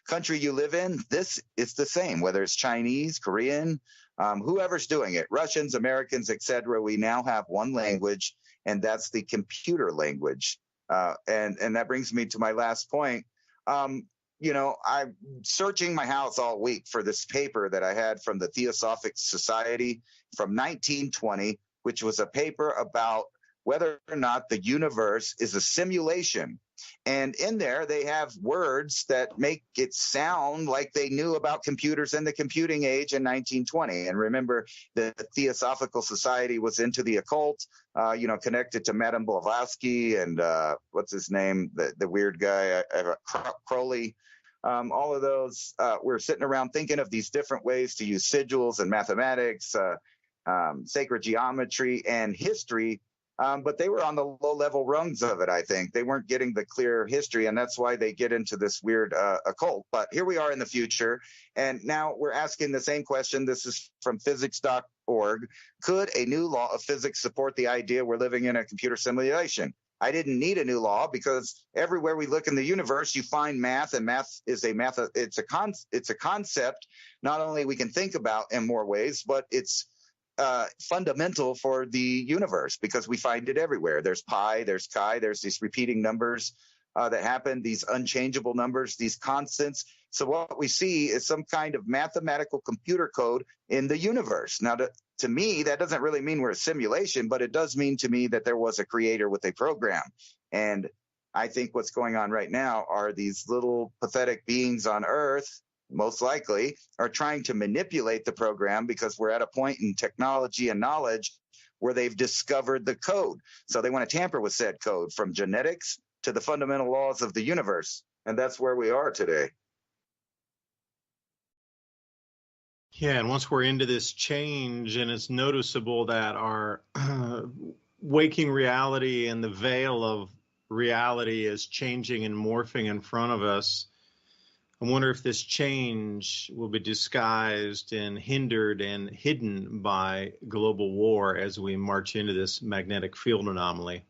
country you live in, this is the same, whether it's Chinese, Korean, whoever's doing it, Russians, Americans, etc. We now have one language, and that's the computer language. And that brings me to my last point. I'm searching my house all week for this paper that I had from the Theosophic Society from 1920, which was a paper about whether or not the universe is a simulation. And in there, they have words that make it sound like they knew about computers in the computing age in 1920. And remember, the Theosophical Society was into the occult, connected to Madame Blavatsky and what's his name, the weird guy, Crowley. All of those, we're sitting around thinking of these different ways to use sigils and mathematics, sacred geometry and history. But they were on the low-level rungs of it, I think. They weren't getting the clear history, and that's why they get into this weird occult. But here we are in the future, and now we're asking the same question. This is from physics.org. Could a new law of physics support the idea we're living in a computer simulation? I didn't need a new law because everywhere we look in the universe, you find math, and math is it's a concept not only we can think about in more ways, but it's fundamental for the universe because we find it everywhere. There's pi, there's chi, there's these repeating numbers that happen, these unchangeable numbers, these constants. So what we see is some kind of mathematical computer code in the universe. Now, to me, that doesn't really mean we're a simulation, but it does mean to me that there was a creator with a program. And I think what's going on right now are these little pathetic beings on Earth, most likely, are trying to manipulate the program because we're at a point in technology and knowledge where they've discovered the code. So they want to tamper with said code, from genetics to the fundamental laws of the universe. And that's where we are today. Yeah, and once we're into this change, and it's noticeable that our waking reality and the veil of reality is changing and morphing in front of us. I wonder if this change will be disguised and hindered and hidden by global war as we march into this magnetic field anomaly.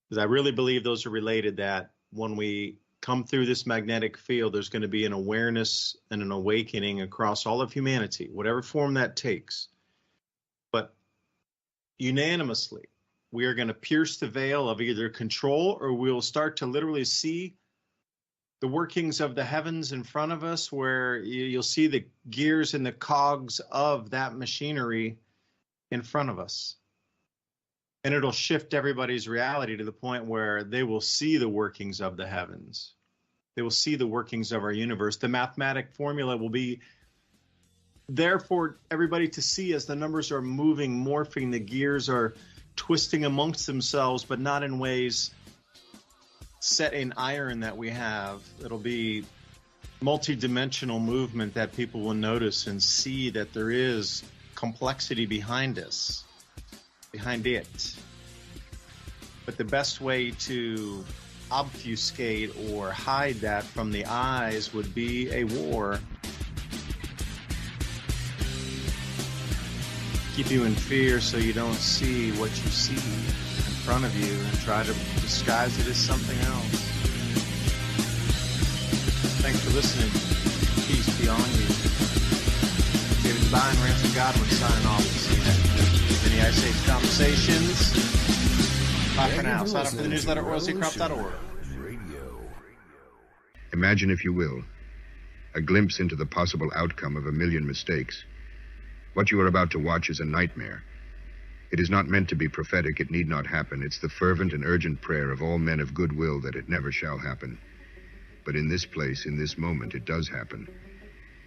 Because I really believe those are related, that when we come through this magnetic field, there's going to be an awareness and an awakening across all of humanity, whatever form that takes. But unanimously, we are going to pierce the veil of either control, or we'll start to literally see the workings of the heavens in front of us, where you'll see the gears and the cogs of that machinery in front of us. And it'll shift everybody's reality to the point where they will see the workings of the heavens. They will see the workings of our universe. The mathematic formula will be there for everybody to see as the numbers are moving, morphing, the gears are twisting amongst themselves, but not in ways set in iron that we have. It'll be multi-dimensional movement that people will notice and see that there is complexity behind us, behind it. But the best way to obfuscate or hide that from the eyes would be a war. Keep you in fear so you don't see what you see in front of you and try to disguise it as something else. Thanks for listening. Peace be on you. David DuByne, Ransom Godwin signing off. See you next week. MIAC Conversations. Bye for now. Sign up for the newsletter, oilseacrop.org. Imagine, if you will, a glimpse into the possible outcome of a million mistakes. What you are about to watch is a nightmare. It is not meant to be prophetic. It need not happen. It's the fervent and urgent prayer of all men of goodwill that it never shall happen. But in this place, in this moment, it does happen.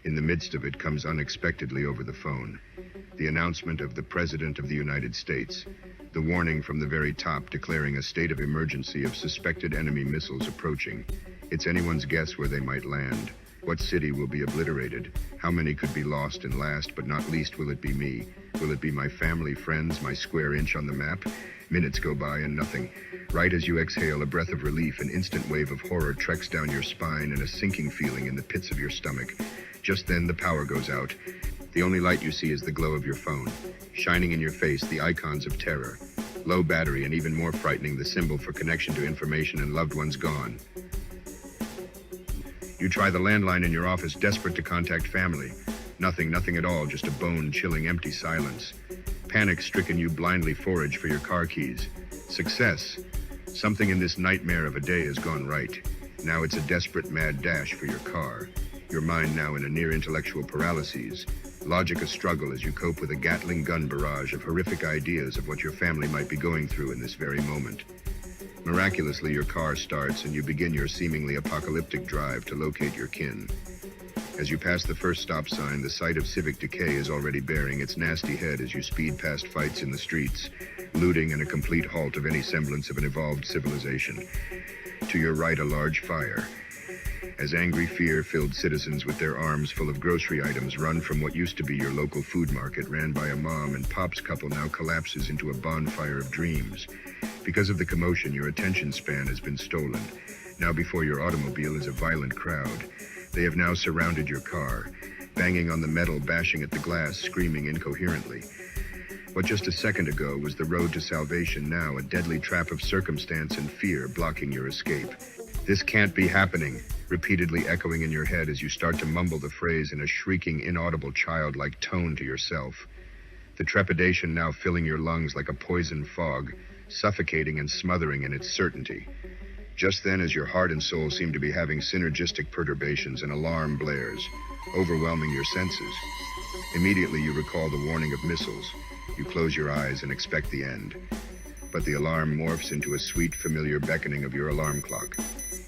In the midst of it comes unexpectedly over the phone the announcement of the President of the United States, the warning from the very top declaring a state of emergency of suspected enemy missiles approaching. It's anyone's guess where they might land. What city will be obliterated? How many could be lost? And last but not least, will it be me? Will it be my family, friends, my square inch on the map? Minutes go by and nothing. Right as you exhale a breath of relief, an instant wave of horror treks down your spine and a sinking feeling in the pits of your stomach. Just then the power goes out. The only light you see is the glow of your phone. Shining in your face, the icons of terror. Low battery, and even more frightening, the symbol for connection to information and loved ones gone. You try the landline in your office, desperate to contact family. Nothing at all, just a bone-chilling empty silence. Panic-stricken, you blindly forage for your car keys. Success. Something in this nightmare of a day has gone right. Now it's a desperate mad dash for your car. Your mind now in a near intellectual paralysis. Logic a struggle as you cope with a Gatling gun barrage of horrific ideas of what your family might be going through in this very moment. Miraculously, your car starts and you begin your seemingly apocalyptic drive to locate your kin. As you pass the first stop sign, the sight of civic decay is already bearing its nasty head as you speed past fights in the streets, looting, and a complete halt of any semblance of an evolved civilization. To your right, a large fire. As angry, fear-filled citizens with their arms full of grocery items run from what used to be your local food market, ran by a mom and pop's couple, now collapses into a bonfire of dreams. Because of the commotion, your attention span has been stolen. Now before your automobile is a violent crowd. They have now surrounded your car, banging on the metal, bashing at the glass, screaming incoherently. What just a second ago was the road to salvation, now a deadly trap of circumstance and fear blocking your escape. This can't be happening, repeatedly echoing in your head as you start to mumble the phrase in a shrieking, inaudible, childlike tone to yourself. The trepidation now filling your lungs like a poison fog, suffocating and smothering in its certainty. Just then, as your heart and soul seem to be having synergistic perturbations, an alarm blares, overwhelming your senses. Immediately you recall the warning of missiles. You close your eyes and expect the end. But the alarm morphs into a sweet, familiar beckoning of your alarm clock.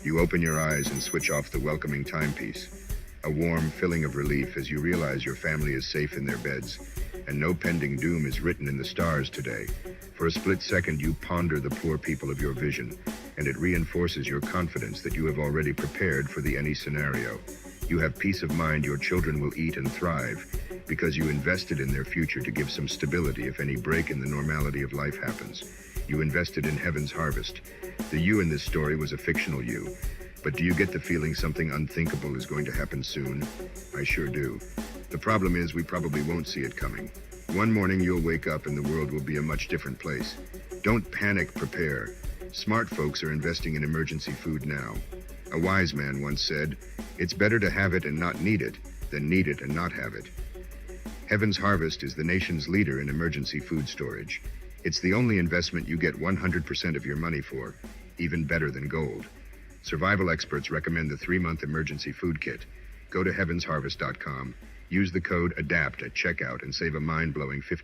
You open your eyes and switch off the welcoming timepiece. A warm filling of relief as you realize your family is safe in their beds, and no pending doom is written in the stars today. For a split second, you ponder the poor people of your vision, and it reinforces your confidence that you have already prepared for the any scenario. You have peace of mind your children will eat and thrive, because you invested in their future to give some stability if any break in the normality of life happens. You invested in Heaven's Harvest. The you in this story was a fictional you. But do you get the feeling something unthinkable is going to happen soon? I sure do. The problem is we probably won't see it coming. One morning you'll wake up and the world will be a much different place. Don't panic, prepare. Smart folks are investing in emergency food now. A wise man once said, "It's better to have it and not need it than need it and not have it." Heaven's Harvest is the nation's leader in emergency food storage. It's the only investment you get 100% of your money for, even better than gold. Survival experts recommend the 3-month emergency food kit. Go to heavensharvest.com, use the code ADAPT at checkout and save a mind-blowing 50